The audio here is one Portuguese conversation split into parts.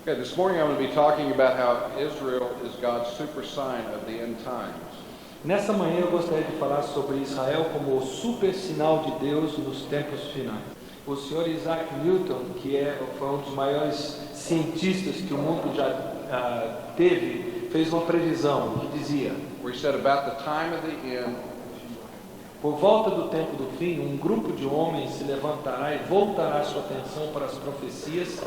Okay, this morning I'm going to be talking about how Israel is God's super sign of the end times. Nessa manhã eu gostaria de falar sobre Israel como o super sinal de Deus nos tempos finais. O Sr. Isaac Newton, que foi um dos maiores cientistas que o mundo já teve, fez uma previsão que dizia: Where he said about the time of the end, por volta do tempo do fim, um grupo de homens se levantará e voltará sua atenção para as profecias,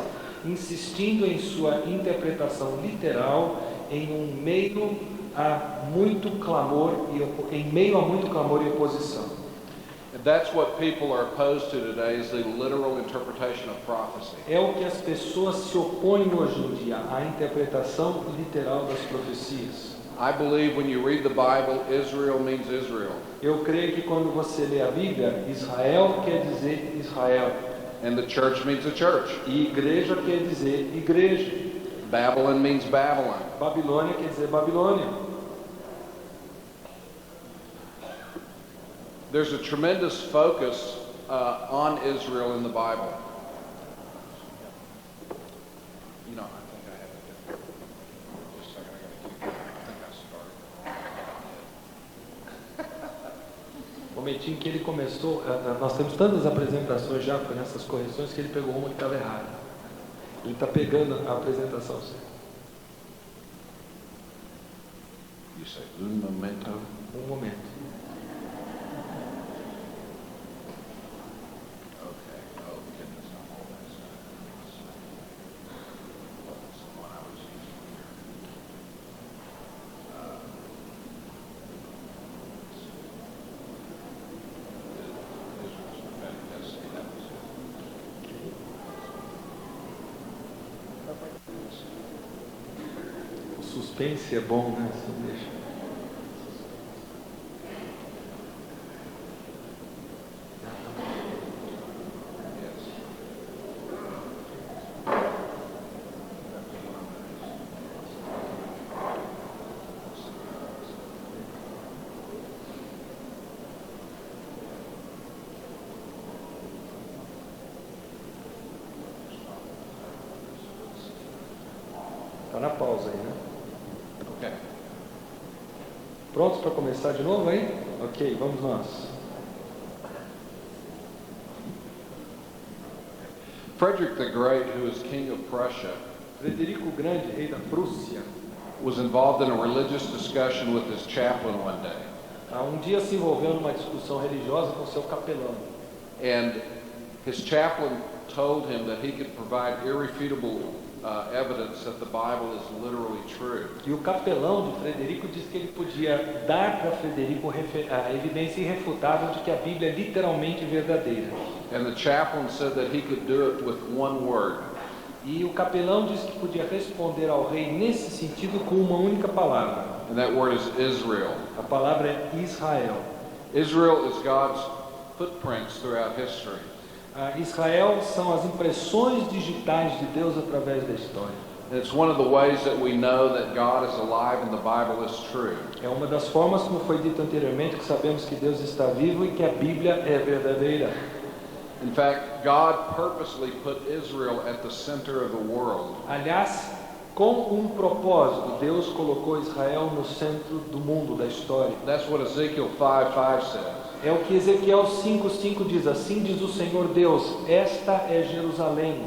insistindo em sua interpretação literal em meio a muito clamor e oposição. and that's what people are opposed to today, is the literal interpretation of prophecy. É o que as pessoas se opõem hoje em dia, à interpretação literal das profecias. I believe when you read the Bible, Israel means Israel. Eu creio que quando você lê a Bíblia, Israel quer dizer Israel. And the church means the church. E igreja quer dizer igreja. Babylon means Babylon. Babilônia quer dizer Babilônia. There's a tremendous focus on Israel in the Bible. You know, I think I have it. Just a second, I think I started. Momentinho que ele começou, nós temos tantas apresentações já com essas correções que ele pegou uma que estava errada. Ele está pegando a apresentação certa. You say, un momento. Um momento. Okay. Oh, goodness, I'm all that stuff. That's the one I was using here. Israel's prophetic destiny, that was it. O suspense é bom, né? Você deixa. Yes. Está na pausa aí, né? Okay. Prontos para começar de novo aí? Ok, vamos nós. Frederick the Great, who was king of Prussia, Frederico o Grande, rei da Prússia, was involved in a religious discussion with his chaplain one day. um dia se envolveu numa discussão religiosa com seu capelão. And his chaplain told him that he could provide irrefutable evidence that the Bible is literally true. E o capelão de Frederico disse que ele podia dar para Frederico a evidência irrefutável de que a Bíblia é literalmente verdadeira. And the chaplain said that he could do it with one word. E o capelão disse que podia responder ao rei nesse sentido com uma única palavra. And that word is Israel. A palavra é Israel. Israel is God's footprints throughout history. Israel são as impressões digitais de Deus através da história. And it's one of the ways that we know that God is alive and the Bible is true. É uma das formas, como foi dito anteriormente, que sabemos que Deus está vivo e que a Bíblia é verdadeira. In fact, God purposely put Israel at the center of the world. Aliás, com propósito, Deus colocou Israel no centro do mundo, da história. That's what Ezekiel 5:5 says. É o que Ezequiel 5:5 diz: assim diz o Senhor Deus, esta é Jerusalém,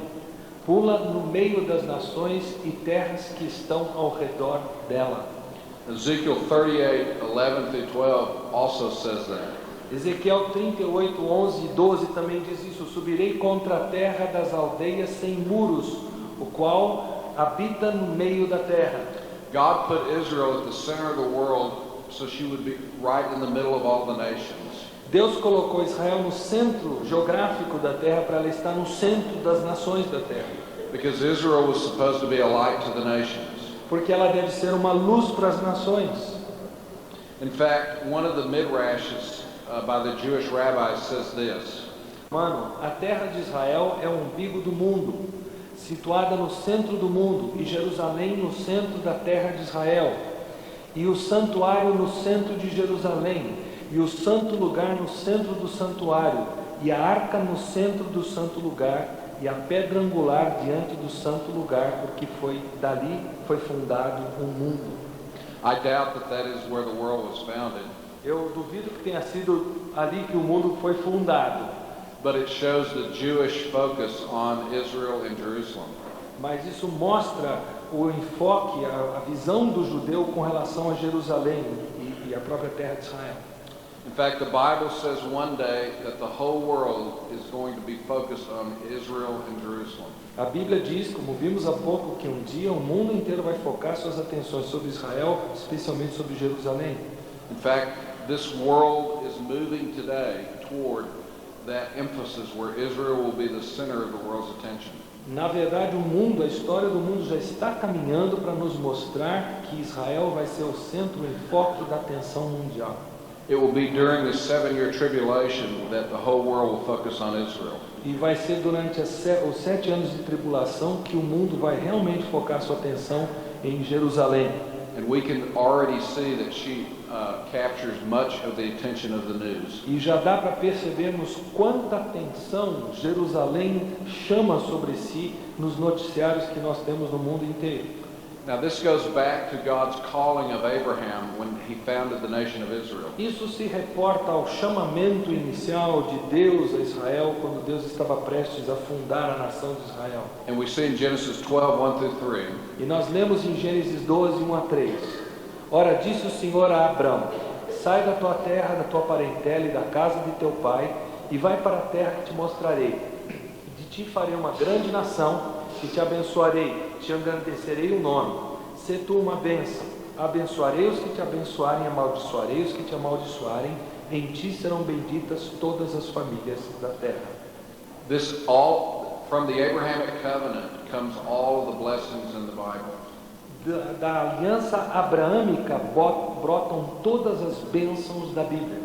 pula no meio das nações e terras que estão ao redor dela. Ezekiel 38:11-12 also says that. Ezequiel 38, 11 e 12 também diz isso: subirei contra a terra das aldeias sem muros, o qual habita no meio da terra. God put Israel at the center of the world so she would be right in the middle of all the nations. Deus colocou Israel no centro geográfico da terra para ela estar no centro das nações da terra. Because Israel was supposed to be a light to the nations. Porque ela deve ser uma luz para as nações. In fact, one of the midrashes by the Jewish rabbis says this. Mano, a terra de Israel é o umbigo do mundo, situada no centro do mundo, e Jerusalém no centro da terra de Israel, e o santuário no centro de Jerusalém, e o santo lugar no centro do santuário, e a arca no centro do santo lugar, e a pedra angular diante do santo lugar, porque dali foi fundado o mundo. I doubt that is where the world was founded, Eu duvido que tenha sido ali que o mundo foi fundado, but it shows the Jewish focus on Israel and Jerusalem. mas isso mostra o enfoque, a visão do judeu com relação a Jerusalém e a própria terra de Israel. In fact, the Bible says one day that the whole world is going to be focused on Israel and Jerusalem. A Bíblia diz, como vimos há pouco, que um dia o mundo inteiro vai focar suas atenções sobre Israel, especialmente sobre Jerusalém. In fact, this world is moving today toward that emphasis where Israel will be the center of the world's attention. Na verdade, o mundo, a história do mundo já está caminhando para nos mostrar que Israel vai ser o centro, o enfoque da atenção mundial. It will be during the 7-year tribulation that the whole world will focus on Israel. E vai ser durante os 7 anos de tribulação que o mundo vai realmente focar sua atenção em Jerusalém. And we can already see that she captures much of the attention of the news. E já dá para percebermos quanta atenção Jerusalém chama sobre si nos noticiários que nós temos no mundo inteiro. Now this goes back to God's calling of Abraham when he founded the nation of Israel. Isso se reporta ao chamamento inicial de Deus a Israel quando Deus estava prestes a fundar a nação de Israel. And we see in Genesis 12:1-3. E nós lemos em Gênesis 12, 1 a 3. Ora, disse o Senhor a Abrão: sai da tua terra, da tua parentela e da casa de teu pai, e vai para a terra que te mostrarei. De ti farei uma grande nação, e te abençoarei, te engrandecerei o nome. Sê tu uma bênção. Abençoarei os que te abençoarem, amaldiçoarei os que te amaldiçoarem. Em ti serão benditas todas as famílias da terra. This all from the Abrahamic covenant comes all of the blessings in the Bible. Da aliança abraâmica brotam todas as bênçãos da Bíblia.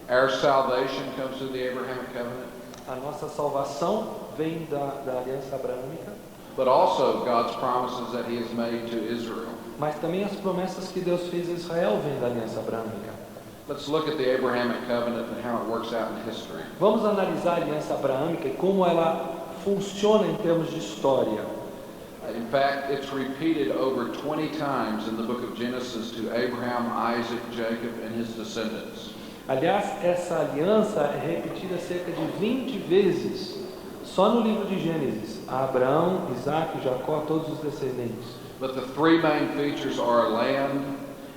Our salvation comes through the Abrahamic covenant, A nossa salvação vem da aliança abraâmica, but also God's promises that he has made to Israel. mas também as promessas que Deus fez a Israel vêm da aliança abraâmica. Let's look at the Abrahamic covenant and how it works out in history. Vamos analisar a aliança abraâmica e como ela funciona em termos de história. In fact, it's repeated over 20 times in the book of Genesis to Abraham, Isaac, Jacob, and his descendants. Aliás, essa aliança é repetida cerca de 20 vezes só no livro de Gênesis, a Abraão, Isaac, Jacó, todos os descendentes. But the three main features are land,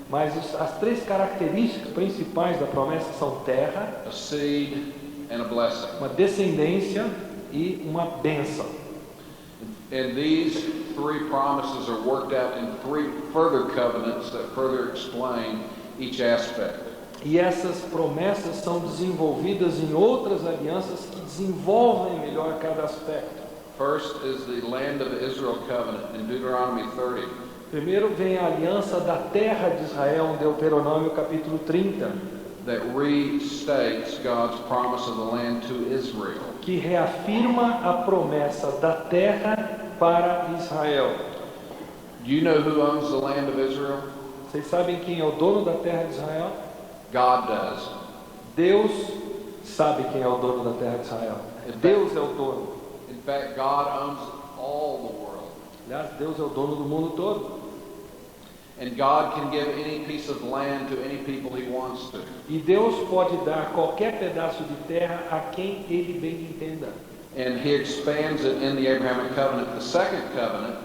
Mas as 3 características principais da promessa são terra, a seed, and a blessing. uma descendência e uma bênção. And these 3 promises are worked out in 3 further covenants that further explain each aspect. E essas promessas são desenvolvidas em outras alianças que desenvolvem melhor cada aspecto. First is the land of Israel covenant in Deuteronomy 30. Primeiro vem a aliança da terra de Israel, em Deuteronômio capítulo 30, that restates God's promise of the land to Israel. que reafirma a promessa da terra para Israel. Do you know who owns the land of Israel? Vocês sabem quem é o dono da terra de Israel? God does. Deus sabe quem é o dono da terra de Israel. Deus é o dono. In fact, God owns all the world. Aliás, Deus é o dono do mundo todo. And God can give any piece of land to any people he wants to. E Deus pode dar qualquer pedaço de terra a quem Ele bem entenda. And he expands it in the Abrahamic covenant. The second covenant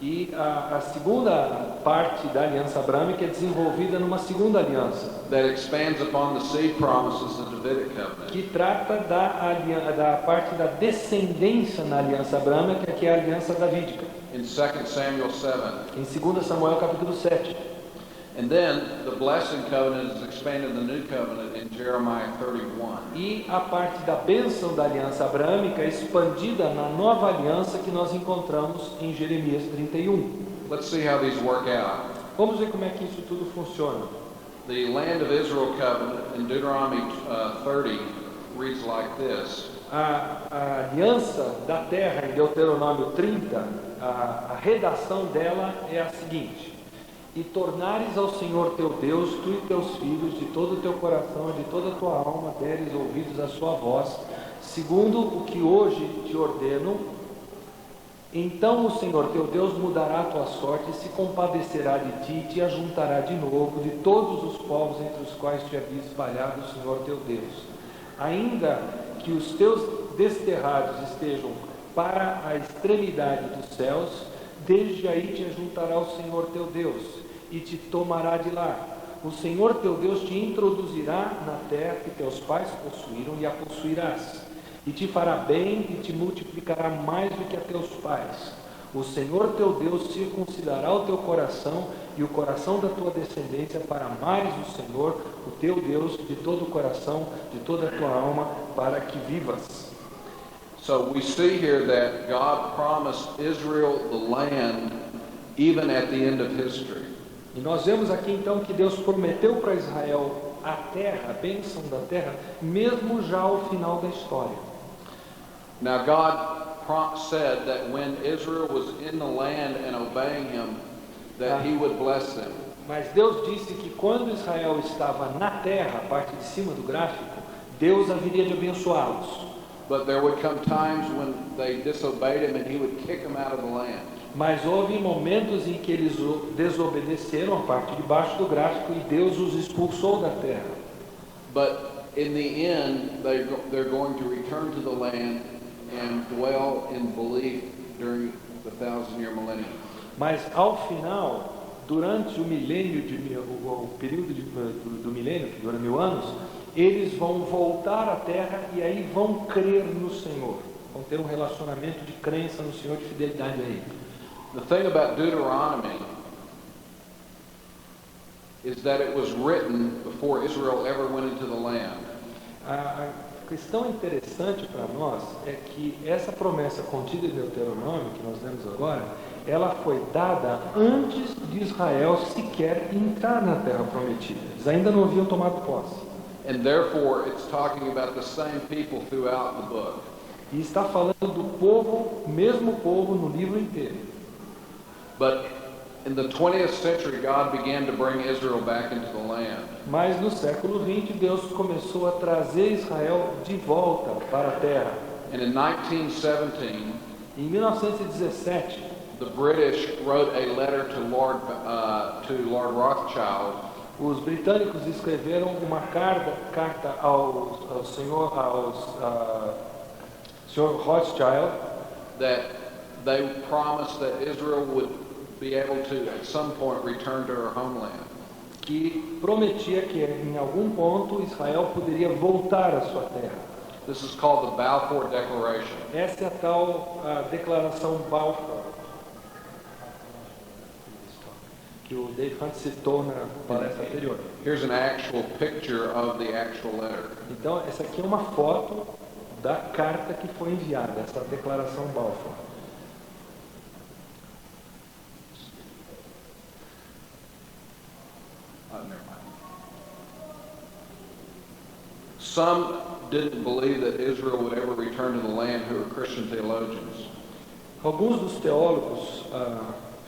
E a segunda parte da aliança abrâmica é desenvolvida numa segunda aliança, that expands upon the seed promises of the Davidic covenant. que trata da parte da descendência na aliança abrâmica, que é a aliança davídica, In 2 Samuel 7. em 2 Samuel capítulo 7. And then the blessing covenant is expanded in the new covenant in Jeremiah 31. E a parte da bênção da aliança abrâmica é expandida na nova aliança que nós encontramos em Jeremias 31. Let's see how these work out. Vamos ver como é que isso tudo funciona. The land of Israel covenant in Deuteronomy 30 reads like this. A aliança da terra em Deuteronômio 30, a redação dela é a seguinte: e tornares ao Senhor teu Deus, tu e teus filhos, de todo o teu coração e de toda a tua alma, deres ouvidos à sua voz, segundo o que hoje te ordeno. Então o Senhor teu Deus mudará a tua sorte, se compadecerá de ti e te ajuntará de novo de todos os povos entre os quais te havia espalhado o Senhor teu Deus. Ainda que os teus desterrados estejam para a extremidade dos céus, desde aí te ajuntará o Senhor teu Deus e te tomará de lá. O Senhor teu Deus te introduzirá na terra que teus pais possuíram e a possuirás. E te fará bem e te multiplicará mais do que a teus pais. O Senhor teu Deus circuncidará o teu coração e o coração da tua descendência para amares o Senhor, o teu Deus, de todo o coração, de toda a tua alma, para que vivas. So we see here that God promised Israel the land even at the end of history. E nós vemos aqui então que Deus prometeu para Israel a terra, a bênção da terra, mesmo já ao final da história. Now God said that when Israel was in the land and obeying him, that he would bless them. Mas Deus disse que quando Israel estava na terra, a parte de cima do gráfico, Deus haveria de abençoá-los. But there would come times when they disobeyed him and he would kick them out of the land. Mas houve momentos em que eles desobedeceram a parte de baixo do gráfico e Deus os expulsou da terra. But in the end, they're going to return to the land and dwell in belief during the 1,000-year millennium. Mas ao final, durante o milênio, o período do milênio, que dura 1000 anos, eles vão voltar à terra e aí vão crer no Senhor. Vão ter um relacionamento de crença no Senhor, de fidelidade a Ele. The thing about Deuteronomy is that it was written before Israel ever went into the land. A questão interessante para nós é que essa promessa contida em Deuteronômio, que nós lemos agora, ela foi dada antes de Israel sequer entrar na terra prometida. Eles ainda não haviam tomado posse. And therefore, it's talking about the same people throughout the book. E está falando do povo, mesmo povo, no livro inteiro. But in the 20th century, God began to bring Israel back into the land. Mas no século XX, Deus começou a trazer Israel de volta para a terra. And in 1917, Em 1917, the British wrote a letter to Lord Rothschild, os britânicos escreveram uma carta ao senhor Rothschild, that they promised that Israel would be able to, at some point, return to her homeland. que prometia que em algum ponto Israel poderia voltar à sua terra. This is called the Balfour Declaration. Essa é a tal declaração Balfour, que o Dave Hunt citou na palestra anterior. Here's an actual picture of the actual letter. Então, essa aqui é uma foto da carta que foi enviada, essa declaração Balfour. Never mind. Some didn't believe that Israel would ever return to the land who were Christian theologians. Alguns dos teólogos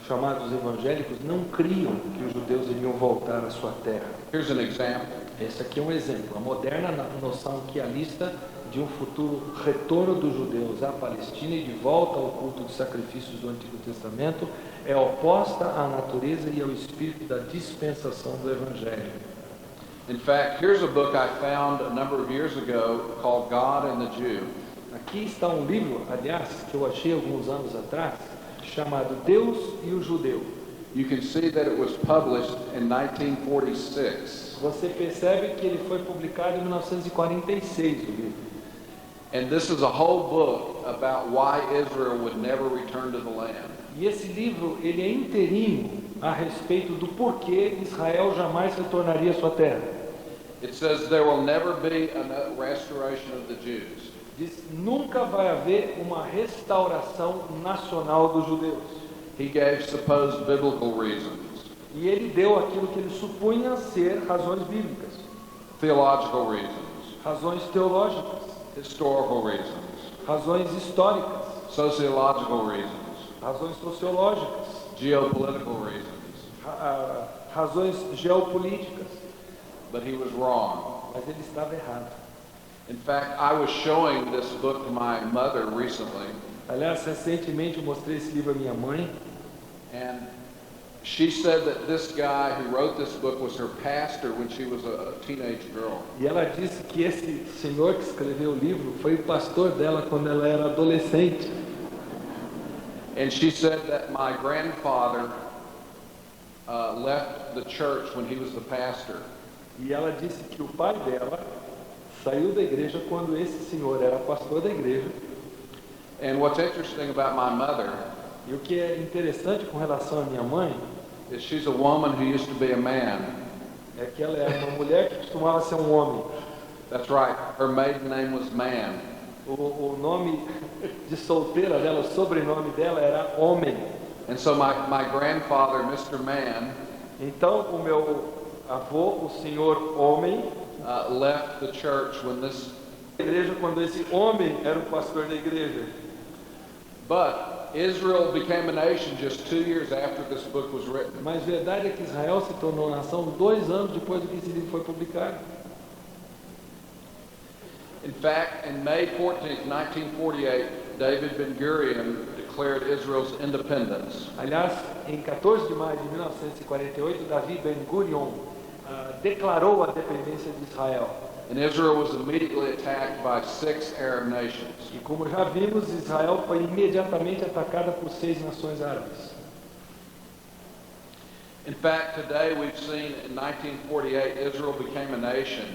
chamados evangélicos não criam que os judeus iriam voltar à sua terra. Here's an example. Esse aqui é um exemplo. A moderna noção quialista de um futuro retorno dos judeus à Palestina e de volta ao culto de sacrifícios do Antigo Testamento é oposta à natureza e ao espírito da dispensação do Evangelho. In fact, here's a book I found a number of years ago called God and the Jew. Aqui está um livro, aliás, que eu achei alguns anos atrás, chamado Deus e o Judeu. You can see that it was published in 1946. Você percebe que ele foi publicado em 1946, o livro. And this is a whole book about why Israel would never return to the land. E esse livro, ele é inteirinho a respeito do porquê Israel jamais retornaria à sua terra. It says there will never be a restoration of the Jews. Diz, nunca vai haver uma restauração nacional dos judeus. He gave supposed biblical reasons, E ele deu aquilo que ele supunha ser razões bíblicas, theological reasons, razões teológicas, historical reasons, razões históricas, sociological reasons, razões sociológicas, geopolitical reasons. razões geopolíticas. But he was wrong. Mas ele estava errado. In fact, I was showing this book to my mother recently, Aliás, recentemente eu mostrei esse livro à minha mãe and she said that this guy who wrote this book was her pastor when she was a teenage girl. e ela disse que esse senhor que escreveu o livro foi o pastor dela quando ela era adolescente. And she said that my grandfather left the church when he was the pastor. E ela disse que o pai dela saiu da igreja quando esse senhor era pastor da igreja. And what's interesting about my mother E o que é interessante com relação à minha mãe is she's a woman who used to be a man. é que ela era uma mulher que costumava ser um homem. That's right. Her maiden name was Man. O nome de solteira dela, o sobrenome dela era Homem. And so my grandfather, Mr. Man, Então o meu avô, o senhor Homem, left the church when this. igreja quando esse homem era o pastor da igreja. But Israel became a nation just 2 years after this book was written. Mas verdade é que Israel se tornou nação 2 anos depois que esse livro foi publicado. In fact, in May 14th, 1948, David Ben-Gurion declared Israel's independence. Aliás, em 14 de maio de 1948, Davi Ben-Gurion declarou a dependência de Israel. And Israel was immediately attacked by 6 Arab nations. E como já vimos, Israel foi imediatamente atacada por 6 nações árabes. In fact, today we've seen in 1948 Israel became a nation.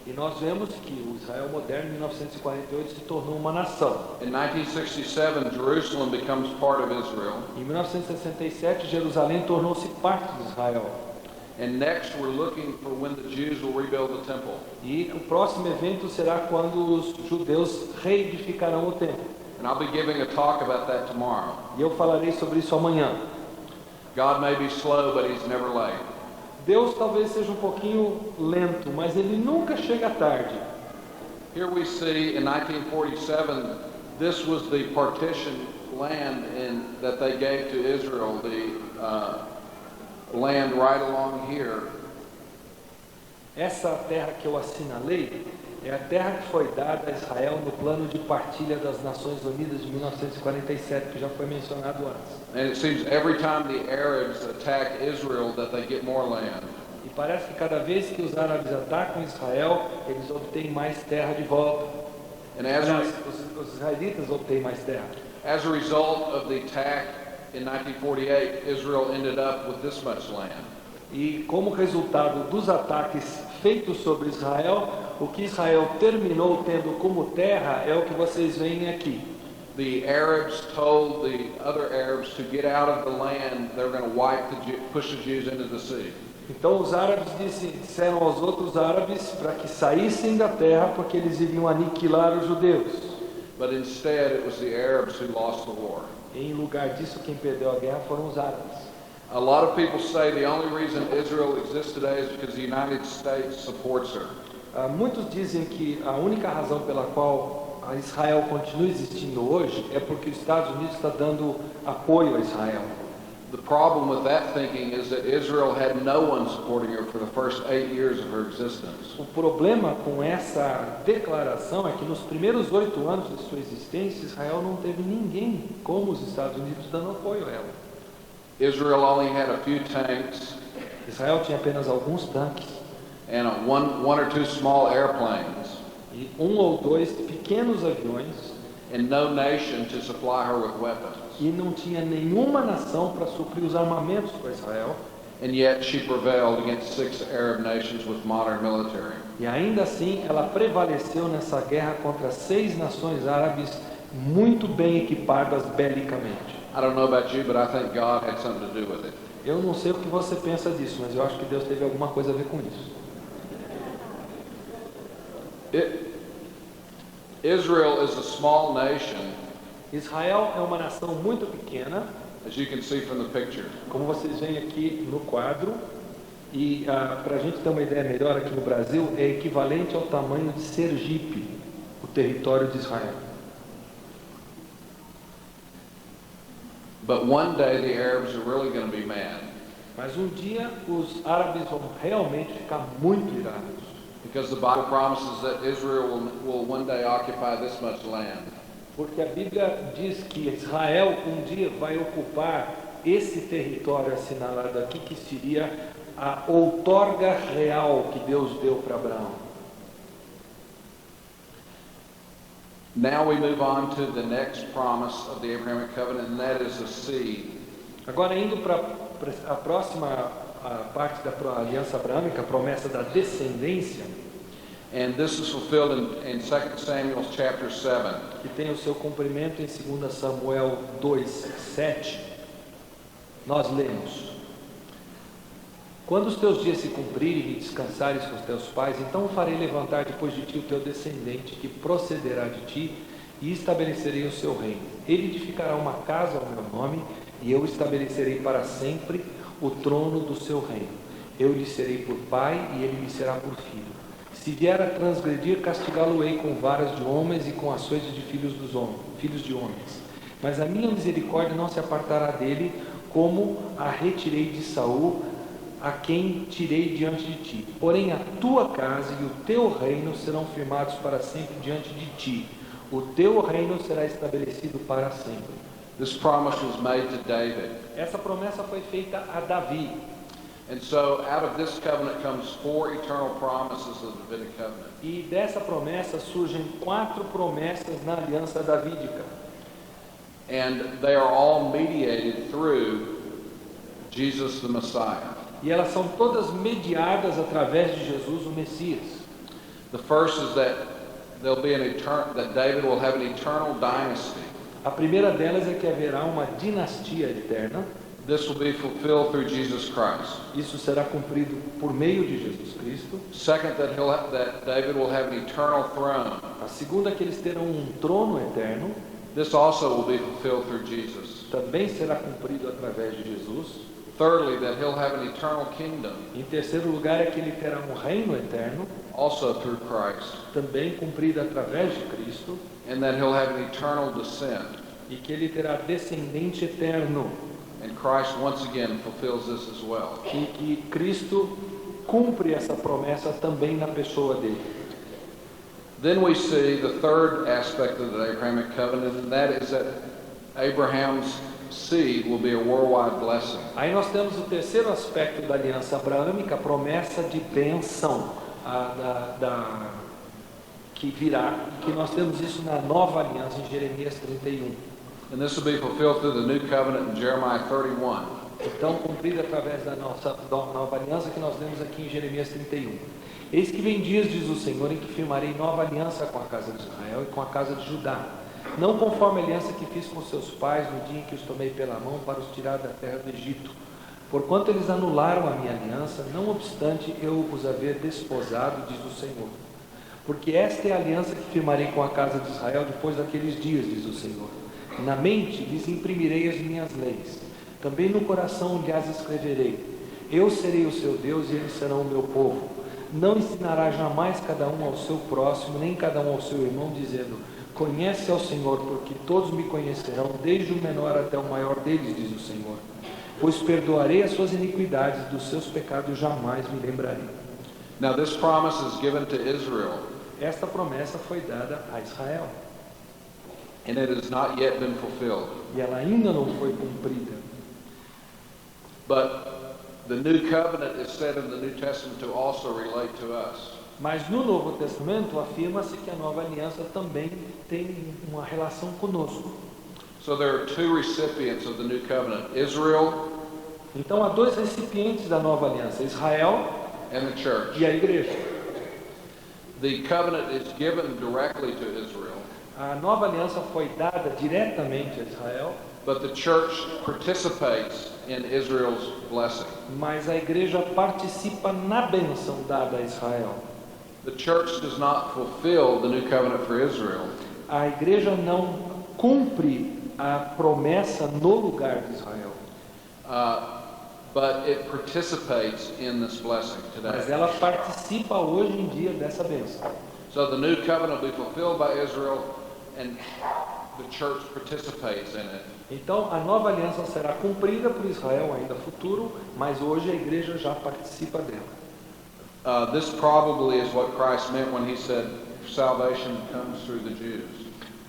E nós vemos que o Israel moderno, em 1948, se tornou uma nação. In 1967, Jerusalem becomes part of Israel. Em 1967, Jerusalém tornou-se parte de Israel. And next, we're looking for when the Jews will rebuild the temple. E o próximo evento será quando os judeus reedificarão o templo. And I'll be giving a talk about that tomorrow. E eu falarei sobre isso amanhã. God may be slow, but he's never late. Deus talvez seja um pouquinho lento, mas ele nunca chega tarde. Here we see in 1947, this was the partition land that they gave to Israel, the land right along here. Essa terra que eu assinalei é a terra que foi dada a Israel no plano de partilha das Nações Unidas de 1947, que já foi mencionado antes. And it seems every time the Arabs attack Israel that they get more land. E parece que cada vez que os árabes atacam Israel, eles obtêm mais terra de volta. And Aliás, os israelitas obtêm mais terra. as a result of the attack in 1948, Israel ended up with this much land. E como resultado dos ataques feitos sobre Israel, o que Israel terminou tendo como terra é o que vocês veem aqui. The Arabs told the other Arabs to get out of the land. They were going to push the Jews into the sea. Então os árabes disseram aos outros árabes para que saíssem da terra porque eles iriam aniquilar os judeus. But instead, it was the Arabs who lost the war. Em lugar disso, quem perdeu a guerra foram os árabes. A lot of people say the only reason Israel exists today is because the United States supports her. Muitos dizem que a única razão pela qual a Israel continua existindo hoje é porque os Estados Unidos está dando apoio a Israel. The problem with that thinking is that Israel had no one supporting her for the first 8 years of her existence. O problema com essa declaração é que nos primeiros 8 anos de sua existência, Israel não teve ninguém como os Estados Unidos dando apoio a ela. Israel only had a few tanks Israel tinha apenas alguns tanques and one or two small airplanes, e 1 ou 2 pequenos aviões and no nation to supply her with weapons. e não tinha nenhuma nação para suprir os armamentos para Israel. And yet she prevailed against 6 Arab nations with modern military. E ainda assim ela prevaleceu nessa guerra contra 6 nações árabes muito bem equipadas belicamente. I don't know about you, but I think God had something to do with it. Eu não sei o que você pensa disso, mas eu acho que Deus teve alguma coisa a ver com isso. Israel is a small nation, Israel é uma nação muito pequena, as you can see from the picture. como vocês veem aqui no quadro, e para a gente ter uma ideia melhor aqui no Brasil, é equivalente ao tamanho de Sergipe, o território de Israel. But one day the Arabs are really going to be mad. Mas um dia os árabes vão realmente ficar muito irados. Because the Bible promises that Israel will one day occupy this much land. Porque a Bíblia diz que Israel um dia vai ocupar esse território assinalado aqui, que seria a outorga real que Deus deu para Abraão. Now we move on to the next promise of the Abrahamic covenant, and that is a seed. Agora, indo para a próxima parte da aliança abraâmica, a promessa da descendência, And this is fulfilled in 2 Samuel chapter 7. que tem o seu cumprimento em 2 Samuel 2:7, nós lemos: Quando os teus dias se cumprirem e descansares com os teus pais, então farei levantar depois de ti o teu descendente, que procederá de ti, e estabelecerei o seu reino. Ele edificará uma casa ao meu nome, e eu estabelecerei para sempre o trono do seu reino. Eu lhe serei por pai, e ele me será por filho. Se vier a transgredir, castigá-lo-ei com varas de homens e com açoites de filhos de homens. Mas a minha misericórdia não se apartará dele, como a retirei de Saul, a quem tirei diante de ti. Porém, a tua casa e o teu reino serão firmados para sempre diante de ti. O teu reino será estabelecido para sempre. This promise was made to David. Essa promessa foi feita a Davi. And so out of this covenant comes 4 eternal promises of the Davidic covenant. E dessa promessa surgem 4 promessas na aliança davídica. And they are all mediated through Jesus the Messiah. E elas são todas mediadas através de Jesus, o Messias. The first is that that David will have an eternal dynasty. A primeira delas é que haverá uma dinastia eterna. This will be fulfilled through Jesus Christ. Isso será cumprido por meio de Jesus Cristo. Second, that David will have an eternal throne. A segunda é que eles terão um trono eterno. This also will be fulfilled through Jesus. Também será cumprido através de Jesus. Thirdly, that he'll have an eternal kingdom. Em terceiro lugar é que ele terá um reino eterno, Also through Christ. também cumprido através de Cristo, And that he'll have an eternal descent. e que ele terá descendente eterno, And Christ once again fulfills this as well. e que Cristo cumpre essa promessa também na pessoa dele. Then we see the third aspect of the Abrahamic covenant, and that is that Abraham's seed will be a worldwide blessing. Aí nós temos o terceiro aspecto da aliança abraâmica, a promessa de bênção que virá, que nós temos isso na nova aliança em Jeremias 31. And this will be fulfilled through the new covenant in Jeremiah 31. Então, cumprida através da nossa nova aliança que nós lemos aqui em Jeremias 31. Eis que vem dias, diz o Senhor, em que firmarei nova aliança com a casa de Israel e com a casa de Judá, não conforme a aliança que fiz com seus pais no dia em que os tomei pela mão para os tirar da terra do Egito. Porquanto eles anularam a minha aliança, não obstante eu os haver desposado, diz o Senhor. Porque esta é a aliança que firmarei com a casa de Israel depois daqueles dias, diz o Senhor. Na mente lhes imprimirei as minhas leis, também no coração lhes escreverei. Eu serei o seu Deus e eles serão o meu povo. Não ensinará jamais cada um ao seu próximo, nem cada um ao seu irmão, dizendo: conhece ao Senhor, porque todos me conhecerão, desde o menor até o maior deles, diz o Senhor. Pois perdoarei as suas iniquidades, dos seus pecados jamais me lembrarei. Now this promise is given to Israel, Esta promessa foi dada a Israel, and it has not yet been fulfilled. e ela ainda não foi cumprida. But the new covenant is said in the New Testament to also relate to us. Mas no Novo Testamento afirma-se que a nova aliança também tem uma relação conosco. So there are 2 recipients of the new covenant, Israel Então há 2 recipientes da nova aliança, Israel and the church. e a igreja. The covenant is given directly to Israel, A nova aliança foi dada diretamente a Israel, but the church participates in Israel's blessing. mas a igreja participa na bênção dada a Israel. The church does not fulfill the new covenant for Israel, A igreja não cumpre a promessa no lugar de Israel, but it participates in this blessing today. mas ela participa hoje em dia dessa bênção. So the new covenant will be fulfilled by Israel, and the church participates in it. Então a nova aliança será cumprida por Israel ainda futuro, mas hoje a igreja já participa dela. This probably is what Christ meant when he said salvation comes through the Jews.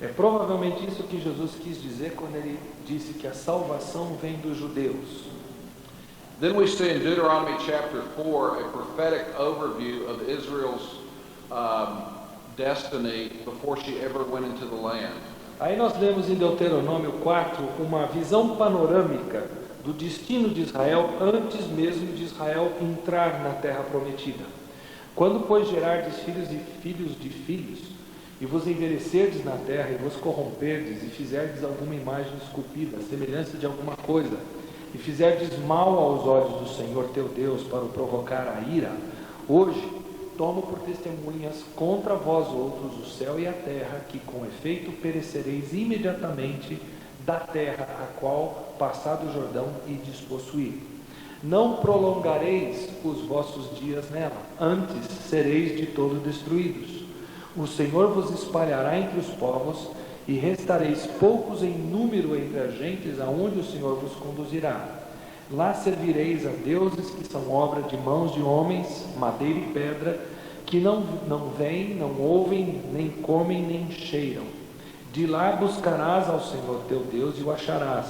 É provavelmente isso que Jesus quis dizer quando ele disse que a salvação vem dos judeus. Then we see in Deuteronomy chapter 4 a prophetic overview of Israel's destiny before she ever went into the land. Aí nós lemos em Deuteronômio 4 uma visão panorâmica do destino de Israel antes mesmo de Israel entrar na terra prometida. Quando, pois, gerardes filhos e filhos de filhos, e vos envelhecerdes na terra, e vos corromperdes, e fizerdes alguma imagem esculpida, semelhança de alguma coisa, e fizerdes mal aos olhos do Senhor teu Deus para o provocar a ira, hoje tomo por testemunhas contra vós outros o céu e a terra, que com efeito perecereis imediatamente da terra a qual passado o Jordão ides possuir. Não prolongareis os vossos dias nela, antes sereis de todo destruídos. O Senhor vos espalhará entre os povos, e restareis poucos em número entre as gentes aonde o Senhor vos conduzirá. Lá servireis a deuses que são obra de mãos de homens, madeira e pedra, que não veem, não ouvem, nem comem, nem cheiram. De lá buscarás ao Senhor teu Deus e o acharás,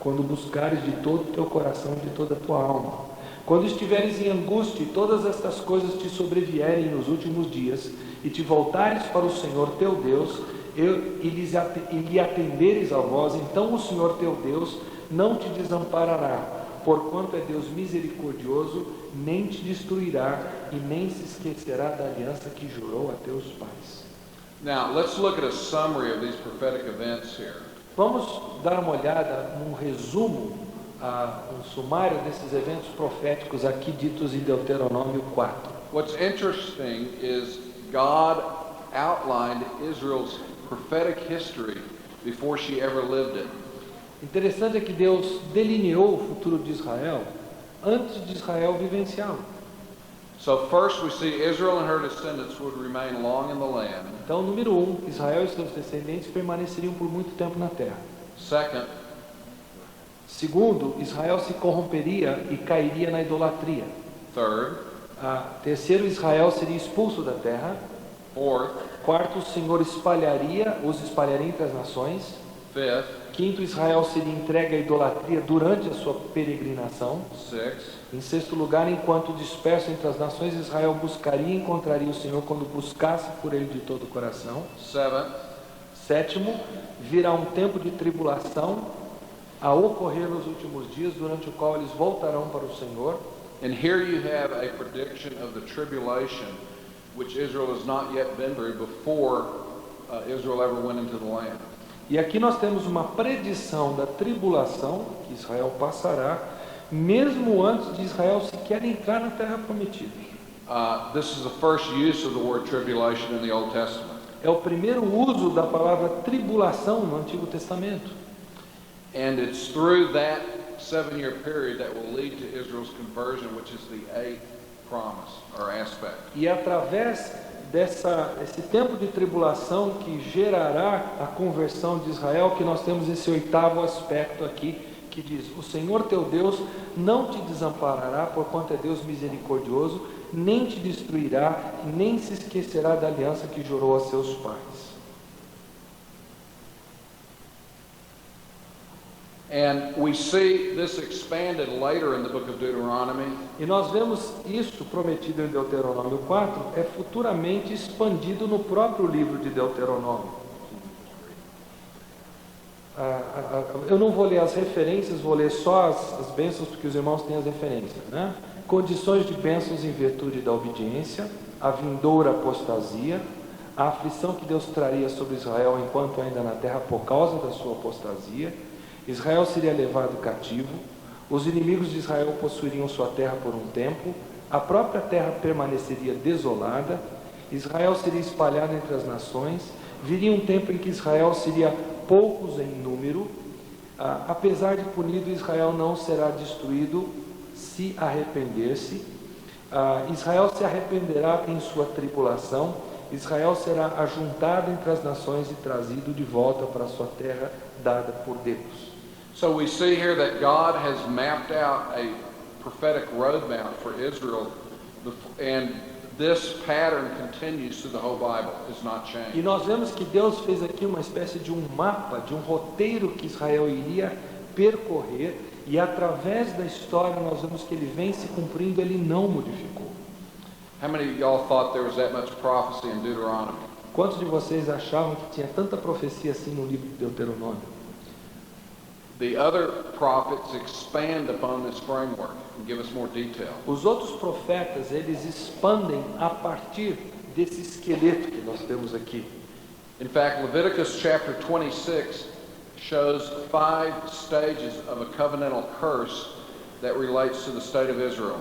quando buscares de todo o teu coração e de toda a tua alma. Quando estiveres em angústia e todas estas coisas te sobrevierem nos últimos dias, e te voltares para o Senhor teu Deus, e lhe atenderes a vós, então o Senhor teu Deus não te desamparará, porquanto é Deus misericordioso, nem te destruirá, e nem se esquecerá da aliança que jurou a teus pais. Now, let's look at a summary of these prophetic events here. Vamos dar uma olhada num resumo, um sumário desses eventos proféticos aqui ditos em Deuteronômio 4. What's interesting is God outlined Israel's prophetic history before she ever lived it. Interessante é que Deus delineou o futuro de Israel antes de Israel vivenciá-lo. So first we see Israel and her descendants would remain long in the land. Então, número 1, Israel e seus descendentes permaneceriam por muito tempo na terra. Second, Segundo, Israel se corromperia e cairia na idolatria. third, Terceiro, Israel seria expulso da terra. fourth, Quarto, o Senhor os espalharia entre as nações. fifth, Quinto, Israel seria entregue à idolatria durante a sua peregrinação. sixth, Em sexto lugar, enquanto disperso entre as nações, Israel buscaria e encontraria o Senhor quando buscasse por ele de todo o coração. seventh, Sétimo, virá um tempo de tribulação a ocorrer nos últimos dias, durante o qual eles voltarão para o Senhor. and here you have a prediction of the tribulation which Israel has not yet been through before Israel ever went into the land. E aqui nós temos uma predição da tribulação que Israel passará, mesmo antes de Israel sequer entrar na terra prometida. This is the first use of the word tribulation in the Old Testament. É o primeiro uso da palavra tribulação no Antigo Testamento. And it's through that 7-year period that will lead to Israel's conversion, which is the 8th promise or aspect. E através esse tempo de tribulação que gerará a conversão de Israel, que nós temos esse oitavo aspecto aqui, que diz: o Senhor teu Deus não te desamparará, porquanto é Deus misericordioso, nem te destruirá, nem se esquecerá da aliança que jurou a seus pais. And we see this expanded later in the book of Deuteronomy. E nós vemos isto prometido em Deuteronômio 4, é futuramente expandido no próprio livro de Deuteronômio. Eu não vou ler as referências, vou ler só as bênçãos, porque os irmãos têm as referências, né? Condições de bênçãos em virtude da obediência, a vindoura apostasia, a aflição que Deus traria sobre Israel enquanto ainda na terra por causa da sua apostasia. Israel seria levado cativo, os inimigos de Israel possuiriam sua terra por um tempo, a própria terra permaneceria desolada, Israel seria espalhado entre as nações, viria um tempo em que Israel seria poucos em número, apesar de punido, Israel não será destruído se arrepender-se, Israel se arrependerá em sua tribulação, Israel será ajuntado entre as nações e trazido de volta para a sua terra dada por Deus. So we see here that God has mapped out a prophetic roadmap for Israel, and this pattern continues through the whole Bible. It's not E changed. nós vemos que Deus fez aqui uma espécie de um mapa, de um roteiro que Israel iria percorrer, e através da história nós vemos que ele vem se cumprindo, ele não modificou. How many of y'all thought there was that much prophecy in Deuteronomy? Quantos de vocês achavam que tinha tanta profecia assim no livro de Deuteronômio? The other prophets expand upon this framework and give us more detail. Os outros profetas, eles expandem a partir desse esqueleto que nós temos aqui. In fact, Leviticus chapter 26 shows 5 stages of a covenantal curse that relates to the state of Israel.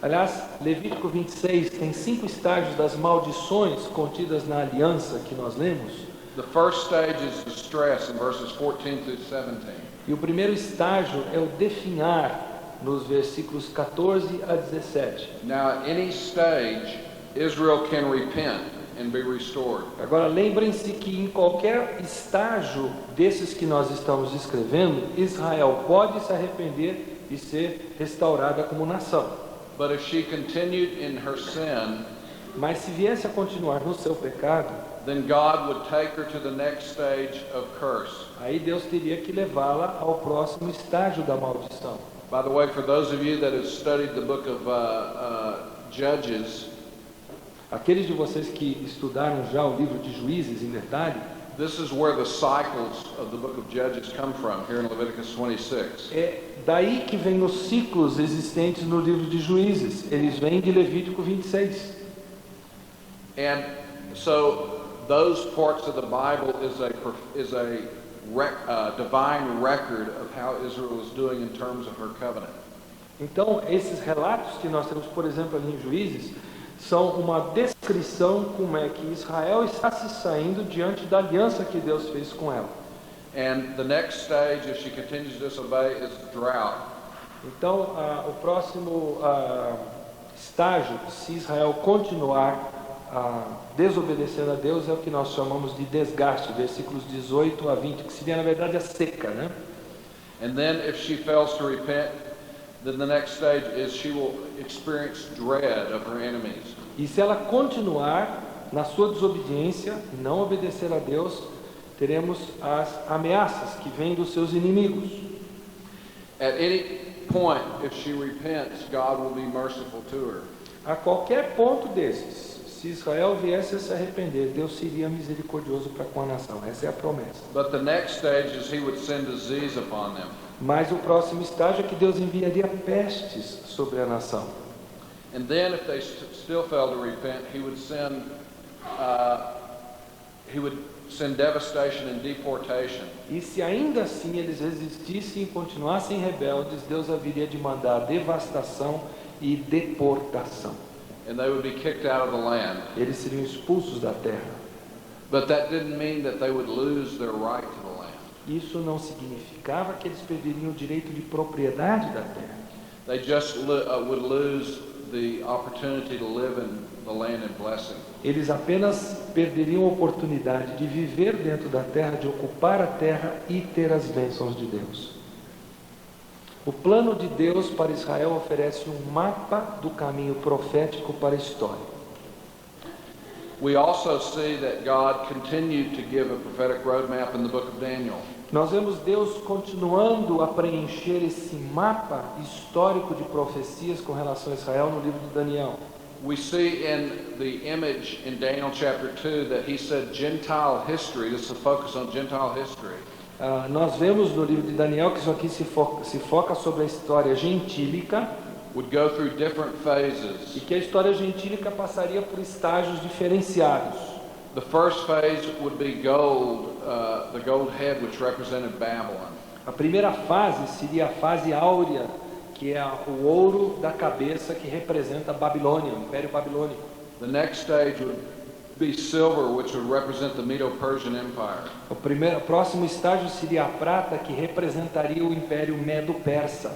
Aliás, Levítico 26 tem 5 estágios das maldições contidas na aliança que nós lemos. The first stage is distress in verses 14 through 17. E o primeiro estágio é o definhar, nos versículos 14 a 17. Now, at any stage, Israel can repent and be restored. Agora, lembrem-se que em qualquer estágio desses que nós estamos escrevendo, Israel pode se arrepender e ser restaurada como nação. But if she continued in her sin, Mas se viesse a continuar no seu pecado, then God would take her to the next stage of curse. aí Deus teria que levá-la ao próximo estágio da maldição. By the way, for those of you that have studied the book of Judges, Aqueles de vocês que estudaram já o livro de Juízes em detalhe, this is where the cycles of the book of Judges come from, here in Leviticus 26. é daí que vem os ciclos existentes no livro de Juízes. Eles vêm de Levítico 26. And so those parts of the Bible is a divine record of how Israel is doing in terms of her covenant. Então, esses relatos que nós temos, por exemplo, ali em Juízes, são uma descrição como é que Israel está se saindo diante da aliança que Deus fez com ela. And the next stage, if she continues to disobey, is drought. Então, o próximo estágio, se Israel continuar desobedecendo a Deus, é o que nós chamamos de desgaste, versículos 18 a 20, que seria na verdade a seca, né? And then if she fails to repent, then the next stage is she will experience dread of her enemies. E se ela continuar na sua desobediência, não obedecer a Deus, teremos as ameaças que vêm dos seus inimigos. At any point, if she repents, God will be merciful to her. A qualquer ponto desses, se Israel viesse a se arrepender, Deus seria misericordioso para com a nação. Essa é a promessa. But the next stage is he would send disease upon them. Mas o próximo estágio é que Deus enviaria pestes sobre a nação. And then if they still fail to repent, he would send devastation and deportation. E se ainda assim eles resistissem e continuassem rebeldes, Deus haveria de mandar devastação e deportação. And they would be kicked out of the land. Eles seriam expulsos da terra. But that didn't mean that they would lose their right to the land. Isso não significava que eles perderiam o direito de propriedade da terra. They just would lose the opportunity to live in the land in blessing. Eles apenas perderiam a oportunidade de viver dentro da terra, de ocupar a terra e ter as bênçãos de Deus. O plano de Deus para Israel oferece um mapa do caminho profético para a história. We also see that God continued to give a prophetic roadmap in the book of Daniel. Nós vemos Deus continuando a preencher esse mapa histórico de profecias com relação a Israel no livro de Daniel. We see in the image in Daniel chapter 2 that he said Gentile history, this is a focus on Gentile history. Nós vemos no livro de Daniel que isso aqui se foca sobre a história gentílica, would go through different e phases. que a história gentílica passaria por estágios diferenciados. The first phase would be gold, the gold head which represented Babylon. A primeira fase seria a fase áurea, que é o ouro da cabeça que representa a Babilônia, o Império Babilônico. The next stage would be silver, which would represent the Medo-Persian Empire. O próximo estágio seria a prata, que representaria o Império Medo-Persa.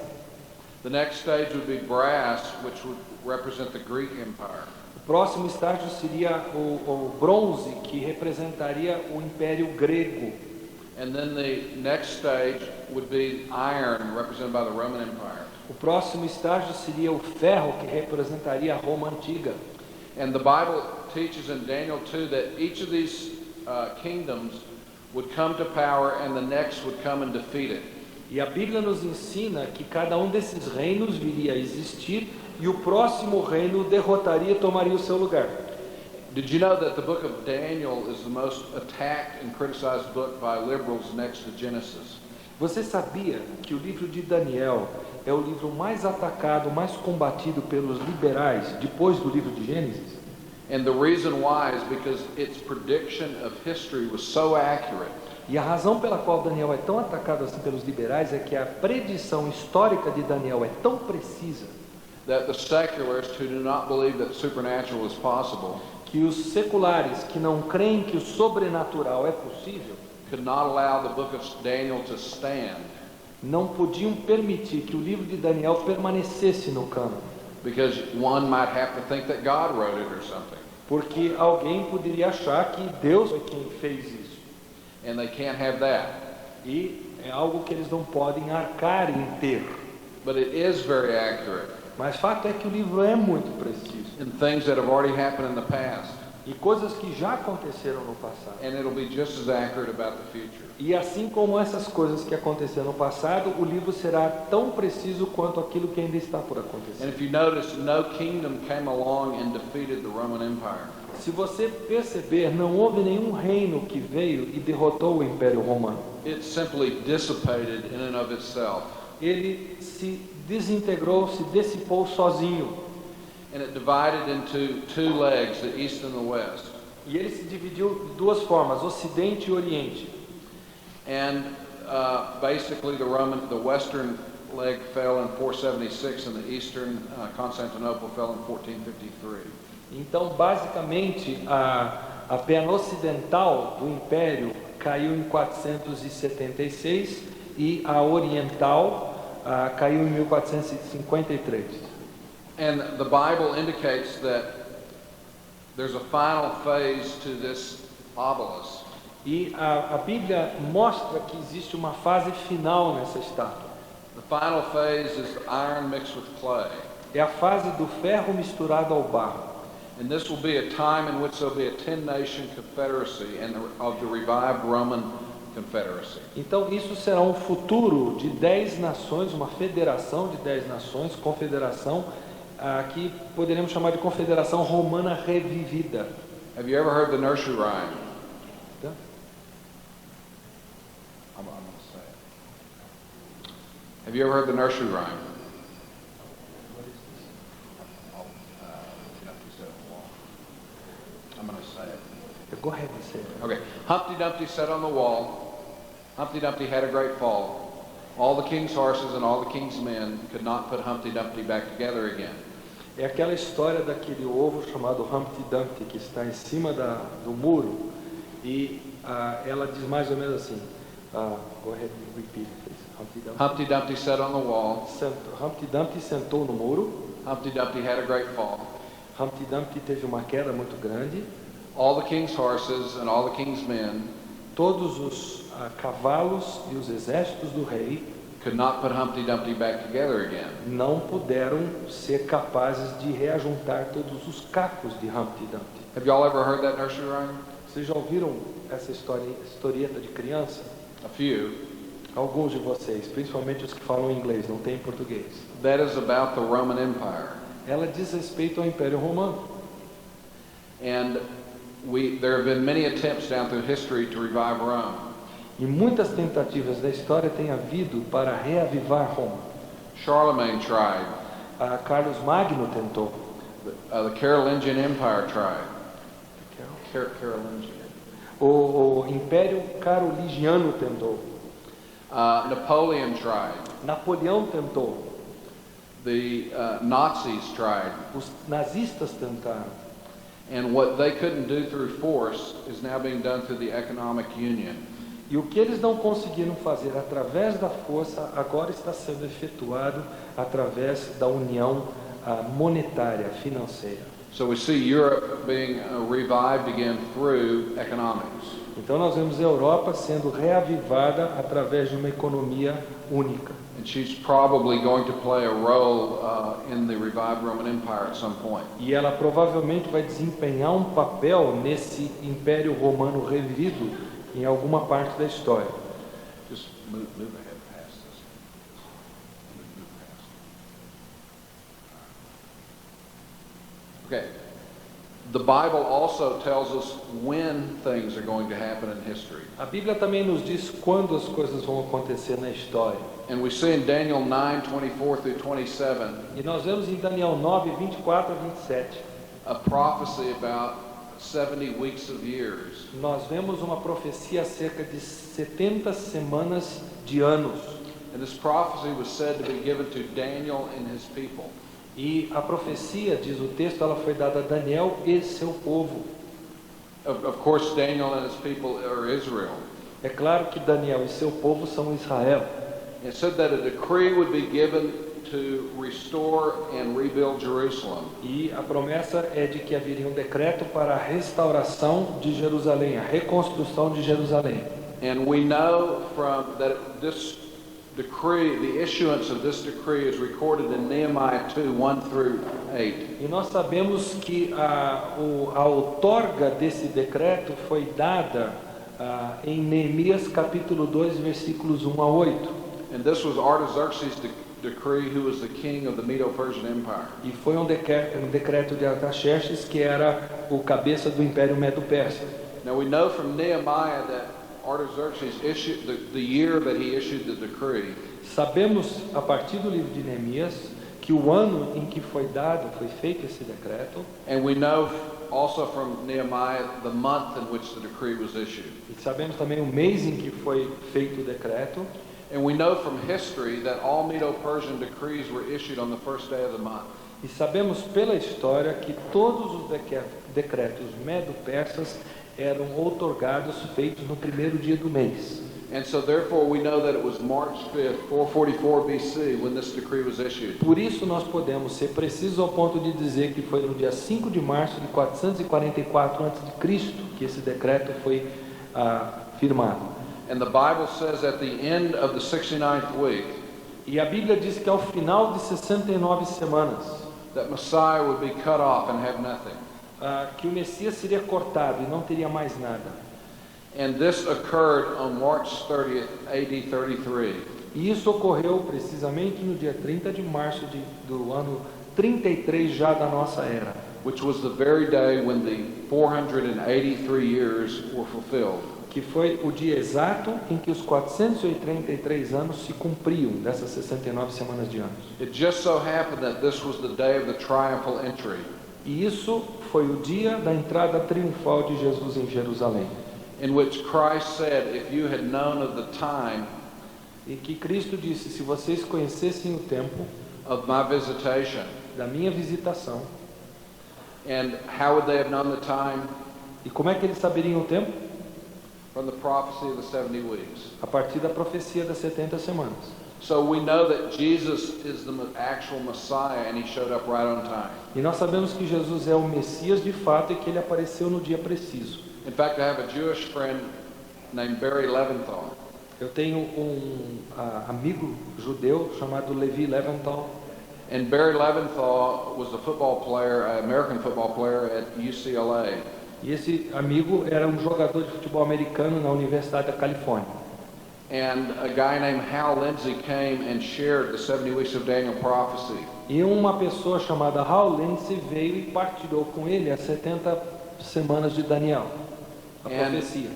The next stage would be brass, which would represent the Greek Empire. O próximo estágio seria o bronze, que representaria o Império Grego. And then the next stage would be iron, represented by the Roman Empire. O próximo estágio seria o ferro, que representaria a Roma antiga. And the Bible teaches in Daniel 2 that each of these kingdoms would come to power and the next would come and defeat it. E a Bíblia nos ensina que cada um desses reinos viria a existir e o próximo reino derrotaria e tomaria o seu lugar. Did you know that the book of Daniel is the most attacked and criticized book by liberals next to Genesis? Você sabia que o livro de Daniel é o livro mais atacado, mais combatido pelos liberais depois do livro de Gênesis? And the reason why is because its prediction of history was so accurate. E a razão pela qual Daniel é tão atacado assim pelos liberais é que a predição histórica de Daniel é tão precisa That the secularists who do not believe that supernatural is possible que os seculares que não creem que o sobrenatural é possível could not allow the book of Daniel to stand não podiam permitir que o livro de Daniel permanecesse no cânon, because one might have to think that God wrote it or something. porque alguém poderia achar que Deus é quem fez isso. And they can't have that. E é algo que eles não podem arcar em ter. But it is very accurate Mas fato é que o livro é muito preciso. in things that have already happened in the past. E coisas que já aconteceram no passado. And it'll be just as accurate about the future. E assim como essas coisas que aconteceram no passado, o livro será tão preciso quanto aquilo que ainda está por And acontecer. if you notice, no kingdom came along and defeated the Roman Empire. Se você perceber, não houve nenhum reino que veio e derrotou o Império Romano. It simply dissipated in and of itself. Ele se desintegrou, se dissipou sozinho. And it divided into two legs, the east and the west. E ele se dividiu de duas formas, Ocidente e Oriente. And basically the western leg fell in 476 and the eastern Constantinople fell in 1453. Então, basicamente, a perna ocidental do Império caiu em 476 e a oriental caiu em 1453. And the Bible indicates that there's a final phase to this obelisk. E a Bíblia mostra que existe uma fase final nessa estátua. The final phase is iron mixed with clay. É a fase do ferro misturado ao barro. And this will be a time in which there will be a 10-nation confederacy and of the revived Roman Confederacy. Então isso será um futuro de 10 nações, uma federação de 10 nações, confederação, que poderíamos chamar de confederação romana revivida. Have you ever heard the nursery rhyme? Tá? I'm going to say it. Have you ever heard the nursery rhyme? I'm going to say it. Go ahead and say it. Okay. Humpty Dumpty sat on the wall. Humpty Dumpty had a great fall. All the king's horses and all the king's men could not put Humpty Dumpty back together again. É aquela história daquele ovo chamado Humpty Dumpty que está em cima do muro e ela diz mais ou menos assim. Go ahead and repeat it, please. Humpty Dumpty sat on the wall. Humpty Dumpty sentou no muro. Humpty Dumpty had a great fall. Humpty Dumpty teve uma queda muito grande. All the king's horses and all the king's men Todos os cavalos e os exércitos do rei could not put Humpty Dumpty back together again. não puderam ser capazes de reajuntar todos os cacos de Humpty Dumpty. Have y'all ever heard that nursery rhyme? Vocês já ouviram essa historieta de criança? A few. Alguns de vocês, principalmente os que falam inglês, não tem em português. That is about the Roman Empire. Ela diz respeito ao Império Romano. And there have been many attempts down through history to revive Rome. E muitas tentativas da história têm havido para reavivar Roma. Charlemagne tried. Carlos Magno tentou. The Carolingian Empire tried. Carolingian. O Império Carolingiano tentou. Napoleon tried. Napoleão tentou. The Nazis tried. Os nazistas tentaram. And what they couldn't do through force is now being done through the economic union. E o que eles não conseguiram fazer através da força, agora está sendo efetuado através da união monetária, financeira. So we see Europe being revived again through economics. Então nós vemos a Europa sendo reavivada através de uma economia única. And she's probably going to play a role in the revived Roman Empire at some point. E ela provavelmente vai desempenhar um papel nesse Império Romano revivido em alguma parte da história. Just move ahead past this. Move past. Okay. The Bible also tells us when things are going to happen in history. A Bíblia também nos diz quando as coisas vão acontecer na história. And we see in Daniel 9:24 through 27 E nós vemos em Daniel 9, 24 a 27, a prophecy about 70 weeks of years. nós vemos uma profecia acerca de 70 semanas de anos. And this prophecy was said to be given to Daniel and his people. E a profecia, diz o texto, ela foi dada a Daniel e seu povo. Of course, Daniel and his people are Israel. É claro que Daniel e seu povo são Israel. It said that a decree would be given to restore and rebuild Jerusalem. E a promessa é de que haveria um decreto para a restauração de Jerusalém, a reconstrução de Jerusalém. And we know from that this decree, the issuance of this decree is recorded in Nehemiah 2:1 through 8. E nós sabemos que a outorga desse decreto foi dada em Neemias capítulo 2, versículos 1 a 8. And this was Artaxerxes' decree, who was the king of the Medo-Persian Empire. E foi um decreto de Artaxerxes, que era o cabeça do Império Medo-Persa. Now we know from Nehemiah that Artaxerxes issued the year that he issued the decree. Sabemos, a partir do livro de Neemias, que o ano em que foi feito esse decreto, And we know also from Nehemiah the month in which the decree was issued. e sabemos também o mês em que foi feito o decreto, And we know from history that all Medo-Persian decrees were issued on the first day of the month. e sabemos pela história que todos os decretos medo-persas eram outorgados, feitos no primeiro dia do mês. And so therefore we know that it was March 5th, 444 BC when this decree was issued. Por isso nós podemos ser precisos ao ponto de dizer que foi no dia 5 de março de 444 a.C. que esse decreto foi firmado. And the Bible says at the end of the 69th week E a Bíblia diz que ao final de 69 semanas, that Messiah would be cut off and have nothing. Que o Messias seria cortado e não teria mais nada. And this occurred on March 30th, AD 33. E isso ocorreu precisamente no dia 30 de março do ano 33 já da nossa era, Which was the very day when the 483 years were fulfilled. que foi o dia exato em que os 483 anos se cumpriam dessas 69 semanas de anos. It just so happened that this was the day of the triumphal entry. E isso foi o dia da entrada triunfal de Jesus em Jerusalém, In which Christ said, if you had known of the time e que Cristo disse: se vocês conhecessem o tempo of my visitation, da minha visitação. and how would they have known the time? E como é que eles saberiam o tempo? From the prophecy of the 70 weeks. A partir da profecia das 70 semanas. So we know that Jesus is the actual Messiah and he showed up right on time. E nós sabemos que Jesus é o Messias de fato e que ele apareceu no dia preciso. In fact, I have a Jewish friend named Barry Leventhal. Eu tenho um amigo judeu chamado Levi Leventhal. And Barry Leventhal was a football player, an American football player at UCLA. E esse amigo era um jogador de futebol americano na Universidade da Califórnia. And a guy named Hal Lindsey came and shared the 70 weeks of Daniel prophecy. E uma pessoa chamada Hal Lindsey veio e partilhou com ele as 70 semanas de Daniel, a profecia.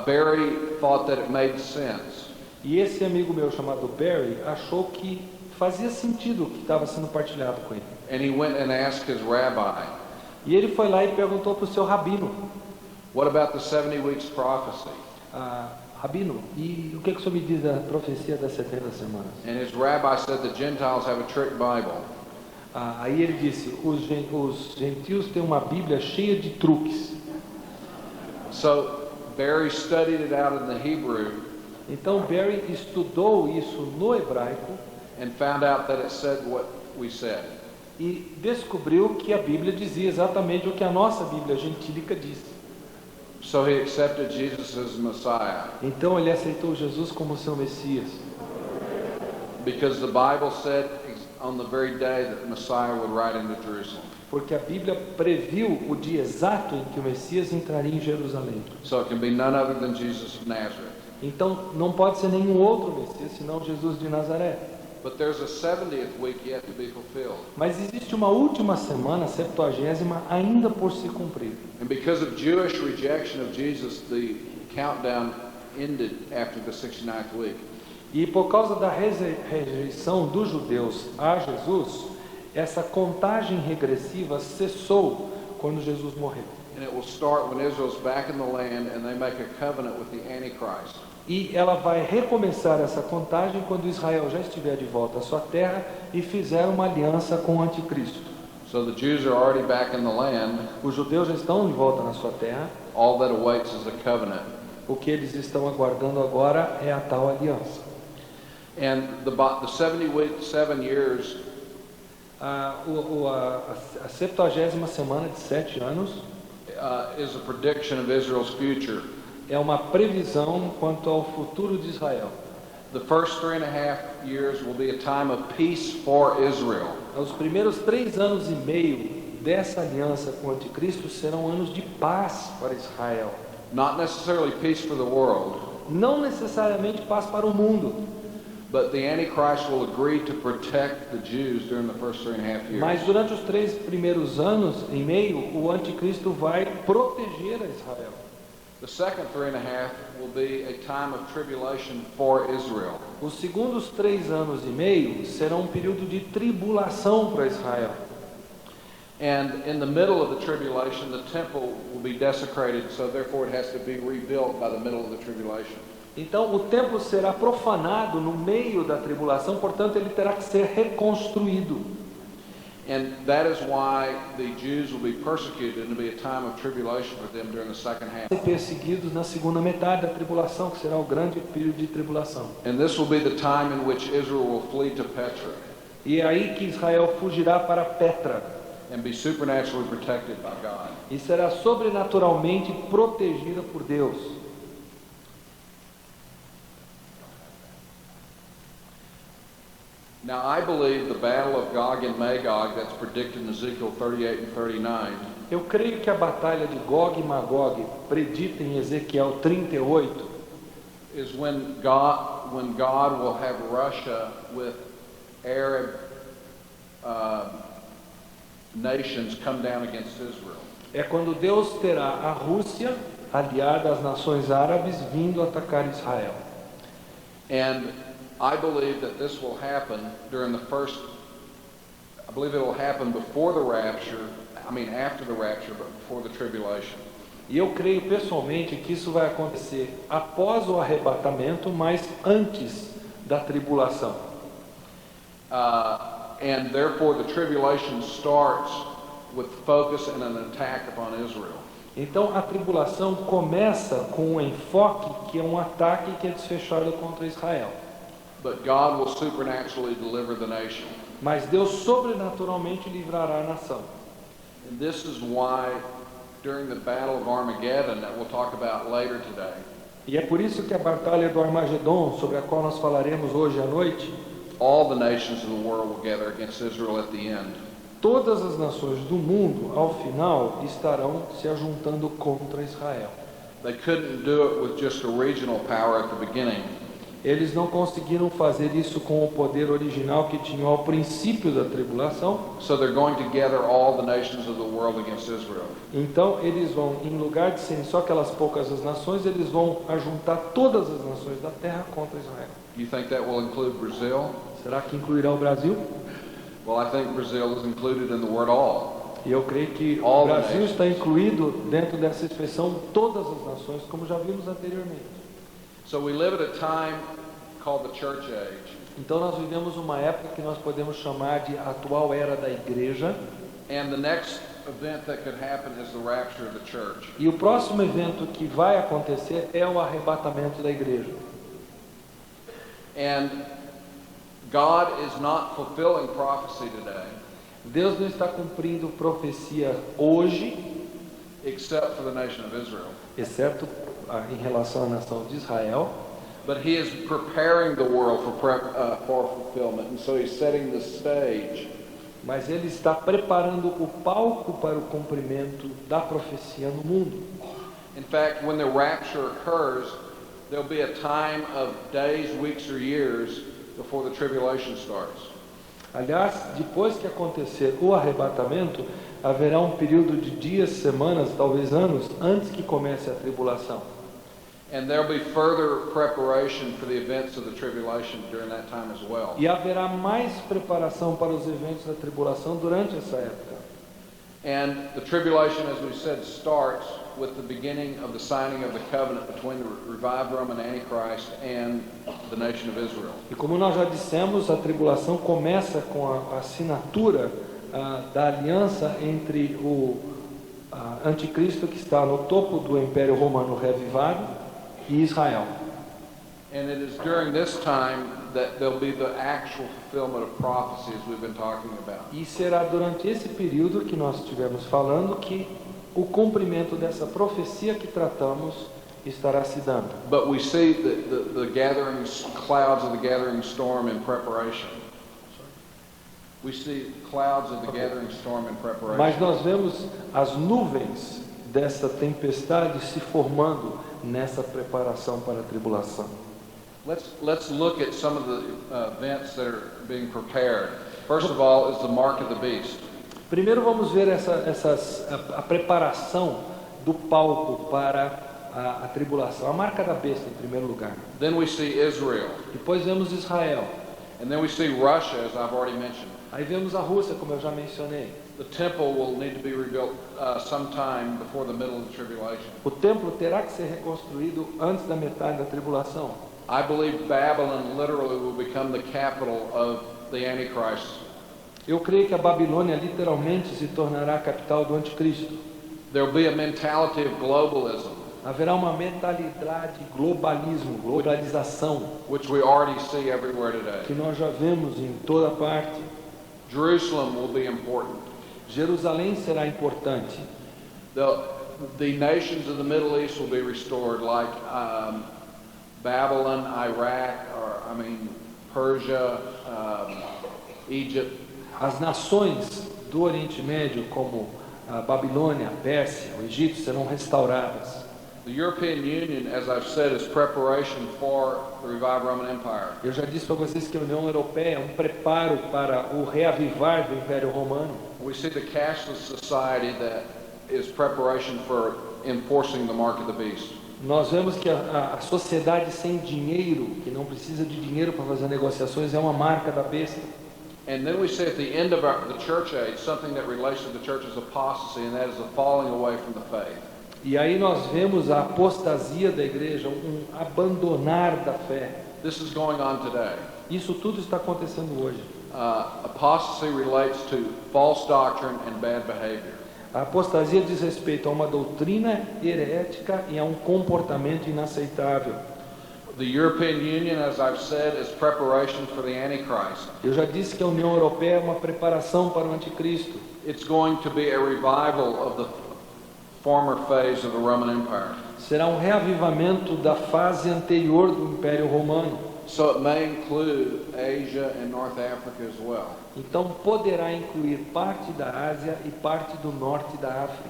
Barry thought that it made sense. E esse amigo meu chamado Barry achou que fazia sentido o que estava sendo partilhado com ele. And he went and asked his rabbi, E ele foi lá e perguntou para o seu rabino: what about the 70 weeks prophecy? Rabino, e o que o senhor me diz da profecia das 70 semanas? And his rabbi said the Gentiles have a trick Bible. Aí ele disse: os gentios têm uma Bíblia cheia de truques. So Barry studied it out in the Hebrew Então Barry estudou isso no hebraico and found out that it said what we said. e descobriu que a Bíblia dizia exatamente o que a nossa Bíblia gentílica diz. So he accepted Jesus as Messiah Então ele aceitou Jesus como seu Messias, because the Bible said on the very day that Messiah would ride into Jerusalem. porque a Bíblia previu o dia exato em que o Messias entraria em Jerusalém. So it can be none other than Jesus of Nazareth. Então não pode ser nenhum outro Messias senão Jesus de Nazaré. But there's a 70th week yet to be fulfilled. Mas existe uma última semana, 70ª, ainda por se cumprir. And because of Jewish rejection of Jesus, the countdown ended after the 69th week. E por causa da rejeição dos judeus a Jesus, essa contagem regressiva cessou quando Jesus morreu. And it will start when Israel's back in the land and they make a covenant with the Antichrist. E ela vai recomeçar essa contagem quando Israel já estiver de volta à sua terra e fizer uma aliança com o anticristo. So the Jews are already back in the land. Os judeus já estão de volta na sua terra. All that awaits is a covenant. O que eles estão aguardando agora é a tal aliança. And the 7 years A 70ª semana de 7 anos is a prediction of Israel's future. é uma previsão quanto ao futuro de Israel. The first 3.5 years will be a time of peace for Israel. Os primeiros 3 anos e meio dessa aliança com o anticristo serão anos de paz para Israel. Not necessarily peace for the world, Não necessariamente paz para o mundo, but the Antichrist will agree to protect the Jews during the first 3.5 years. mas durante os 3 primeiros anos e meio, o anticristo vai proteger a Israel. The second 3.5 will be a time of tribulation for Israel. Os segundos 3 anos e meio serão um período de tribulação para Israel. And in the middle of the tribulation, the temple will be desecrated, so therefore it has to be rebuilt by the middle of the tribulation. Então o templo será profanado no meio da tribulação, portanto ele terá que ser reconstruído. And that is why the Jews will be persecuted, and it'll be a time of tribulation for them during the second half. Ser perseguidos na segunda metade da tribulação, que será o grande período de tribulação. And this will be the time in which Israel will flee to Petra E é aí que Israel fugirá para Petra and be supernaturally protected by God. e será sobrenaturalmente protegida por Deus. Now I believe the battle of Gog and Magog that's predicted in Ezekiel 38 and 39 Eu creio que a batalha de Gog e Magog, predita em Ezequiel 38, is when God will have Russia with Arab nations come down against Israel. é quando Deus terá a Rússia, aliada às nações árabes, vindo atacar Israel. And I believe that this will happen during the first, I believe it will happen before the rapture, after the rapture, but before the tribulation. E eu creio pessoalmente que isso vai acontecer após o arrebatamento, mas antes da tribulação. And therefore the tribulation starts with focus and an attack upon Israel. Então a tribulação começa com um enfoque que é um ataque que é desfechado contra Israel. But God will supernaturally deliver the nation. Mas Deus sobrenaturalmente livrará a nação. And this is why during the battle of Armageddon that we'll talk about later today, E é por isso que a batalha do Armagedon, sobre a qual nós falaremos hoje à noite, all the nations of the world will gather against Israel at the end. todas as nações do mundo, ao final, estarão se ajuntando contra Israel. They couldn't do it with just a regional power at the beginning. Eles não conseguiram fazer isso com o poder original que tinham ao princípio da tribulação. So they're going to gather all the nations of the world against Israel. Então eles vão, em lugar de serem só aquelas poucas as nações, eles vão ajuntar todas as nações da terra contra Israel. You think that will include Brazil? Será que incluirá o Brasil? Well, I think Brazil is included in the word all. E eu creio que All o the Brasil nations. está incluído dentro dessa expressão todas as nações, como já vimos anteriormente. So we live at a time called the church age. Então nós vivemos uma época que nós podemos chamar de atual era da igreja. And the next event that could happen is the rapture of the church. E o próximo evento que vai acontecer é o arrebatamento da igreja. And God is not fulfilling prophecy today Deus não está cumprindo profecia hoje, except for the nation of Israel. exceto em relação à nação de Israel. But he is preparing the world for fulfillment, and so he's setting the stage. Mas ele está preparando o palco para o cumprimento da profecia no mundo. In fact, when the rapture occurs, there'll be a time of days, weeks, or years before the tribulation starts. Aliás, depois que acontecer o arrebatamento, haverá um período de dias, semanas, talvez anos, antes que comece a tribulação. And there'll be further preparation for the events of the tribulation during that time as well. E haverá mais preparação para os eventos da tribulação durante essa época. And the tribulation, as we said, starts with the beginning of the signing of the covenant between the revived Roman Antichrist and the nation of Israel. E como nós já dissemos, a tribulação começa com a assinatura da aliança entre o anticristo que está no topo do Império Romano revivado e Israel. And it is during this time that there'll be the actual fulfillment of prophecies we've been talking about. E será durante esse período que nós estivemos falando que o cumprimento dessa profecia que tratamos estará se dando. But we see the gathering clouds of the gathering storm in preparation. We see clouds of the gathering storm in preparation. Mas nós vemos as nuvens dessa tempestade se formando nessa preparação para a tribulação. Let's look at some of the events that are being prepared. First of all is the mark of the beast. Primeiro vamos ver a preparação do palco para a tribulação, a marca da besta em primeiro lugar. Then we see Israel. Depois vemos Israel. And then we see Russia, as I've already mentioned. Aí vemos a Rússia, como eu já mencionei. The temple will need to be rebuilt sometime before the middle of the tribulation. O templo terá que ser reconstruído antes da metade da tribulação. I believe Babylon literally will become the capital of the Antichrist. Eu creio que a Babilônia literalmente se tornará a capital do anticristo. There will be a mentality of globalism, Haverá uma mentalidade globalismo, globalização, which we already see everywhere today. que nós já vemos em toda parte. Jerusalem will be important. Jerusalém será importante. The nations of the Middle East will be restored, like Babylon, Iraq, Persia, Egypt. As nações do Oriente Médio, como a Babilônia, a Pérsia, o Egito, serão restauradas. The European Union, as I've said, is preparation for the revived Roman Empire. Eu já disse para vocês que a União Europeia é um preparo para o reavivar do Império Romano. We see the cashless society that is preparation for enforcing the mark of the beast. Nós vemos que a sociedade sem dinheiro, que não precisa de dinheiro para fazer negociações, é uma marca da besta. And then we see at the end of the church age something that relates to the church's apostasy, and that is the falling away from the faith. E aí nós vemos a apostasia da igreja, um abandonar da fé. This is going on today. Isso tudo está acontecendo hoje. Apostasy relates to false doctrine and bad behavior. A apostasia diz respeito a uma doutrina herética e a um comportamento inaceitável. The European Union, as I've said, is preparation for the Antichrist. Eu já disse que a União Europeia é uma preparação para o anticristo. It's going to be a revival of the former phase of the Roman Empire. Será um reavivamento da fase anterior do Império Romano. So it may include Asia and North Africa as well. Então poderá incluir parte da Ásia e parte do norte da África.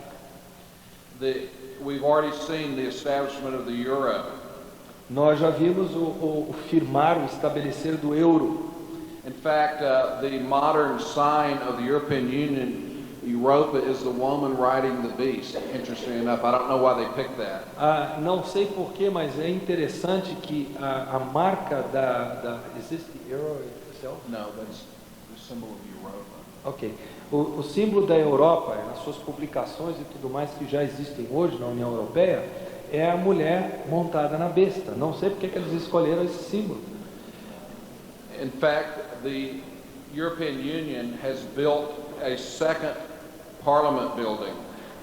We've already seen the establishment of the euro. Nós já vimos o firmar, o estabelecer do euro. In fact, the modern sign of the European Union, Europa, is the woman riding the beast. Interesting enough, I don't know why they picked that. Não sei porquê, mas é interessante que a marca existe euro itself? No, that's the symbol of Europa. Ok. O símbolo da Europa, nas suas publicações e tudo mais que já existem hoje na União Europeia, é a mulher montada na besta. Não sei porque que eles escolheram esse símbolo. In fact, the European Union has built a second parliament building.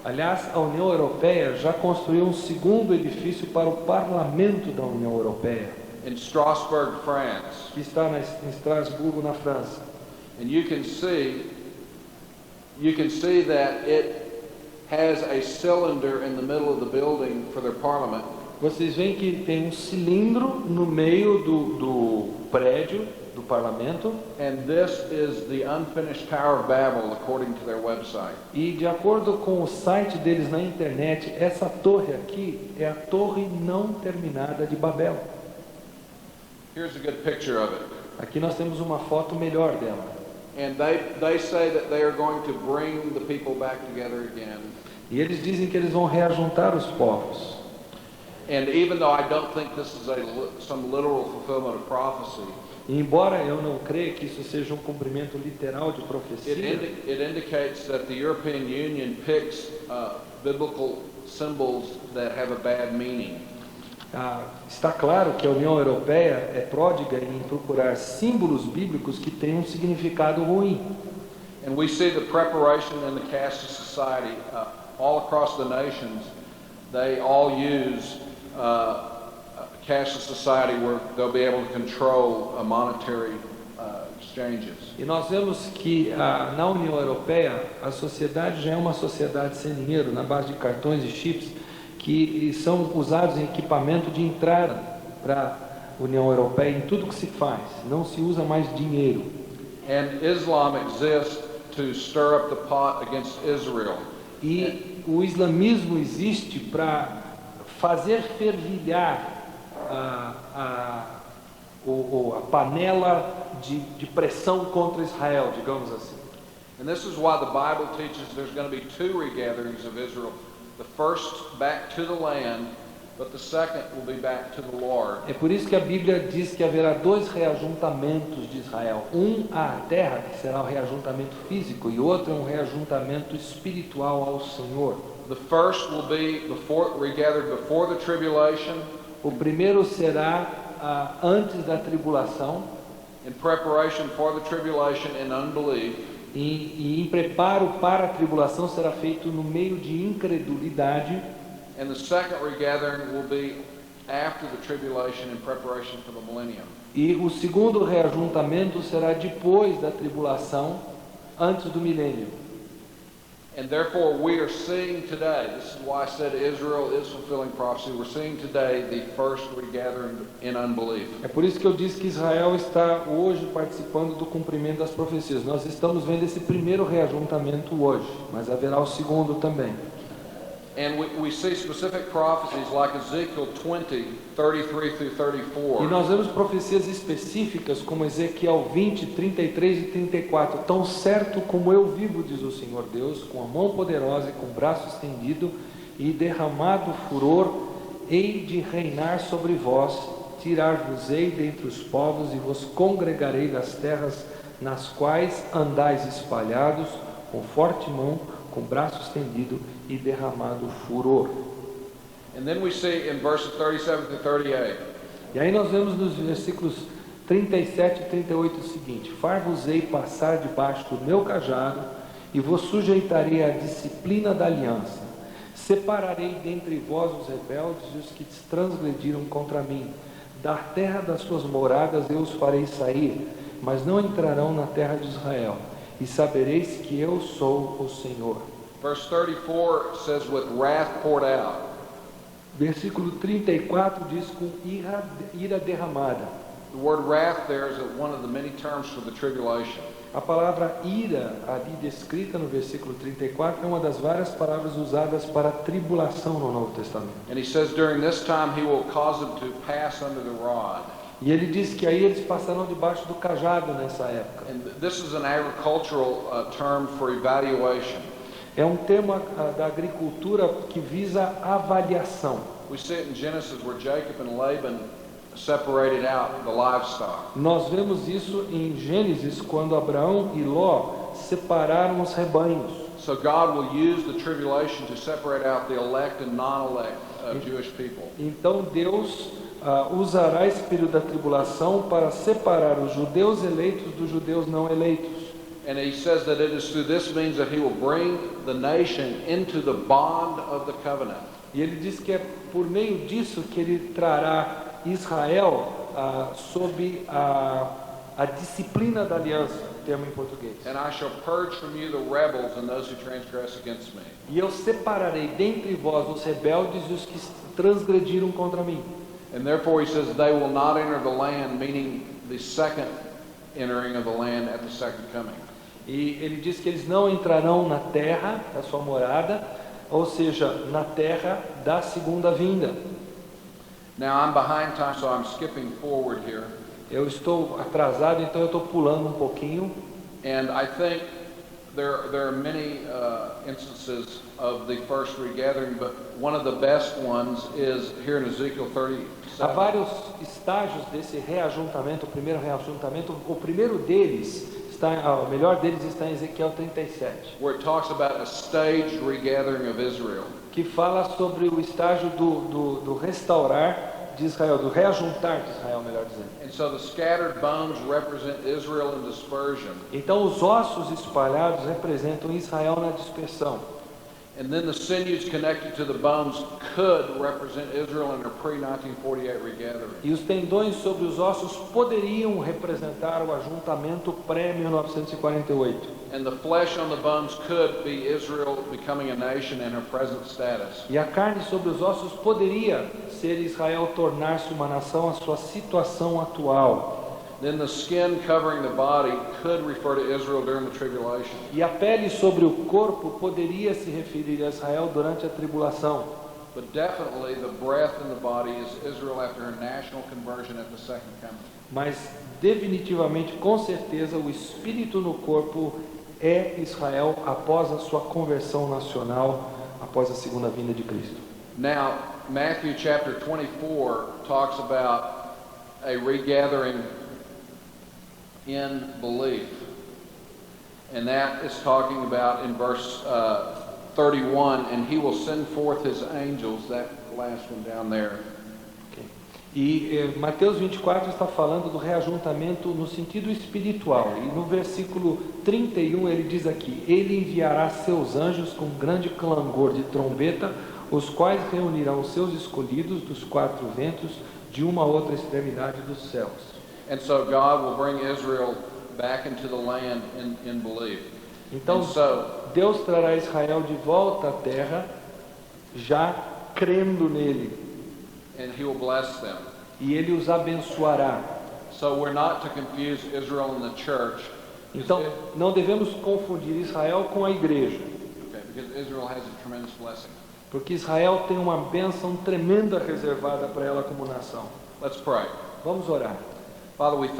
Aliás, a União Europeia já construiu um segundo edifício para o parlamento da União Europeia, In Strasbourg, France. que está em Estrasburgo, na França. And you can see that it has a cylinder in the middle of the building for their parliament. Vocês veem que tem um cilindro no meio do prédio do parlamento. And this is the unfinished Tower of Babel, according to their website. E de acordo com o site deles na internet, essa torre aqui é a torre não terminada de Babel. Here's a good picture of it. Aqui nós temos uma foto melhor dela. And they say that they are going to bring the people back together again. E eles dizem que eles vão reajuntar os povos. And even though I don't think this is some literal fulfillment of prophecy, E embora eu não creia que isso seja um cumprimento literal de profecia, it indicates that the European Union picks biblical symbols that have a bad meaning. está claro que a União Europeia é pródiga em procurar símbolos bíblicos que têm um significado ruim. And we see the preparation in the caste society all across the nations. They all use caste society where they'll be able to control monetary exchanges. E nós vemos que na União Europeia a sociedade já é uma sociedade sem dinheiro, na base de cartões e chips que são usados em equipamento de entrada para a União Europeia em tudo que se faz. Não se usa mais dinheiro. And Islam exists to stir up the pot against Israel. E o islamismo existe para fazer fervilhar a panela de pressão contra Israel, digamos assim. And this is why the Bible teaches there's going to be two regatherings of Israel. The first back to the land, but the second will be back to the Lord. É por isso que a Bíblia diz que haverá dois reajuntamentos de Israel. Um à terra, que será o reajuntamento físico, e outro é um reajuntamento espiritual ao Senhor. The first will be regathered before the tribulation, O primeiro será antes da tribulação, in preparation for the tribulation in unbelief. e em preparo para a tribulação será feito no meio de incredulidade. And the second regathering will be after the tribulation in preparation for the millennium. E o segundo reajuntamento será depois da tribulação, antes do milênio. And therefore we are seeing today, this is why I said Israel is fulfilling prophecy, we're seeing today the first regathering in unbelief. É por isso que eu disse que Israel está hoje participando do cumprimento das profecias. Nós estamos vendo esse primeiro reajuntamento hoje, mas haverá o segundo também. And we see specific prophecies like Ezekiel 20, 33 through 34. E nós vemos profecias específicas como Ezequiel 20, 33 e 34. Tão certo como eu vivo, diz o Senhor Deus, com a mão poderosa e com o braço estendido e derramado furor, hei de reinar sobre vós, tirar-vos-ei dentre os povos e vos congregarei das terras nas quais andais espalhados, com forte mão, com o braço estendido e derramado furor. And then we see in verses 37 through 38. E aí nós vemos nos versículos 37 e 38 o seguinte: far-vos-ei passar debaixo do meu cajado e vos sujeitarei à disciplina da aliança. Separarei dentre vós os rebeldes e os que transgrediram contra mim. Da terra das suas moradas eu os farei sair, mas não entrarão na terra de Israel. E sabereis que eu sou o Senhor. Verse 34 says, with wrath poured out. Versículo 34 diz com ira derramada. The word wrath there is one of the many terms for the tribulation. A palavra ira, ali descrita no versículo 34, é uma das várias palavras usadas para tribulação no Novo Testamento. And he says during this time he will cause them to pass under the rod. E ele diz que aí eles passarão debaixo do cajado nessa época. And this is an agricultural term for evaluation. É um tema da agricultura que visa avaliação. We see it in Genesis where Jacob and Laban separated out the livestock. Nós vemos isso em Gênesis quando Abraão e Ló separaram os rebanhos. So God will use the tribulation to separate out the elect and non-elect Jewish people. Então Deus usará esse período da tribulação para separar os judeus eleitos dos judeus não eleitos. And he says that it is through this means that he will bring the nation into the bond of the covenant. E ele diz que é por meio disso que ele trará Israel sob a disciplina da aliança, termo em português. And I shall purge from you the rebels and those who transgress against me. E eu separarei dentre vós os rebeldes e os que transgrediram contra mim. And therefore he says they will not enter the land, meaning the second entering of the land at the second coming. E ele diz que eles não entrarão na terra da sua morada, ou seja, na terra da segunda vinda. Now I'm behind time, so I'm skipping forward here. Eu estou atrasado, então eu estou pulando um pouquinho. And I think there are many instances of the first regathering, but one of the best ones is here in Ezekiel 37. Há vários estágios desse reajuntamento, o primeiro reajuntamento. O primeiro deles, o melhor deles está em Ezequiel 37. Where it talks about a staged regathering of Israel. Que fala sobre o estágio do restaurar de Israel, do reajuntar de Israel, melhor dizendo. And so the scattered bones represent Israel in dispersion. Então os ossos espalhados representam Israel na dispersão. And then the sinews connected to the bones could represent Israel in their pre-1948 regathering. E os tendões sobre os ossos poderiam representar o ajuntamento pré-1948. And the flesh on the bones could be Israel becoming a nation in her present status. E a carne sobre os ossos poderia ser Israel tornar-se uma nação à sua situação atual. Then the skin covering the body could refer to Israel during the tribulation. E a pele sobre o corpo poderia se referir a Israel durante a tribulação. But definitely the breath in the body is Israel after her national conversion at the second coming. Mas definitivamente, com certeza, o espírito no corpo é Israel após a sua conversão nacional, após a segunda vinda de Cristo. Now, Matthew chapter 24 talks about a regathering in belief. And that is talking about in verse 31, and he will send forth his angels, that last one down there. Okay. E Mateus 24 está falando do reajuntamento no sentido espiritual. E no versículo 31 ele diz aqui: Ele enviará seus anjos com grande clangor de trombeta, os quais reunirão os seus escolhidos dos quatro ventos de uma a outra extremidade dos céus. And so God will bring Israel back into the land in belief. Então, Deus trará Israel de volta à terra, já crendo nele. And he will bless them. E ele os abençoará. So we're not to confuse Israel and the church. Então, não devemos confundir Israel com a igreja. Okay, because Israel has a tremendous blessing. Porque Israel tem uma bênção tremenda reservada para ela como nação. Let's pray. Vamos orar. Father, we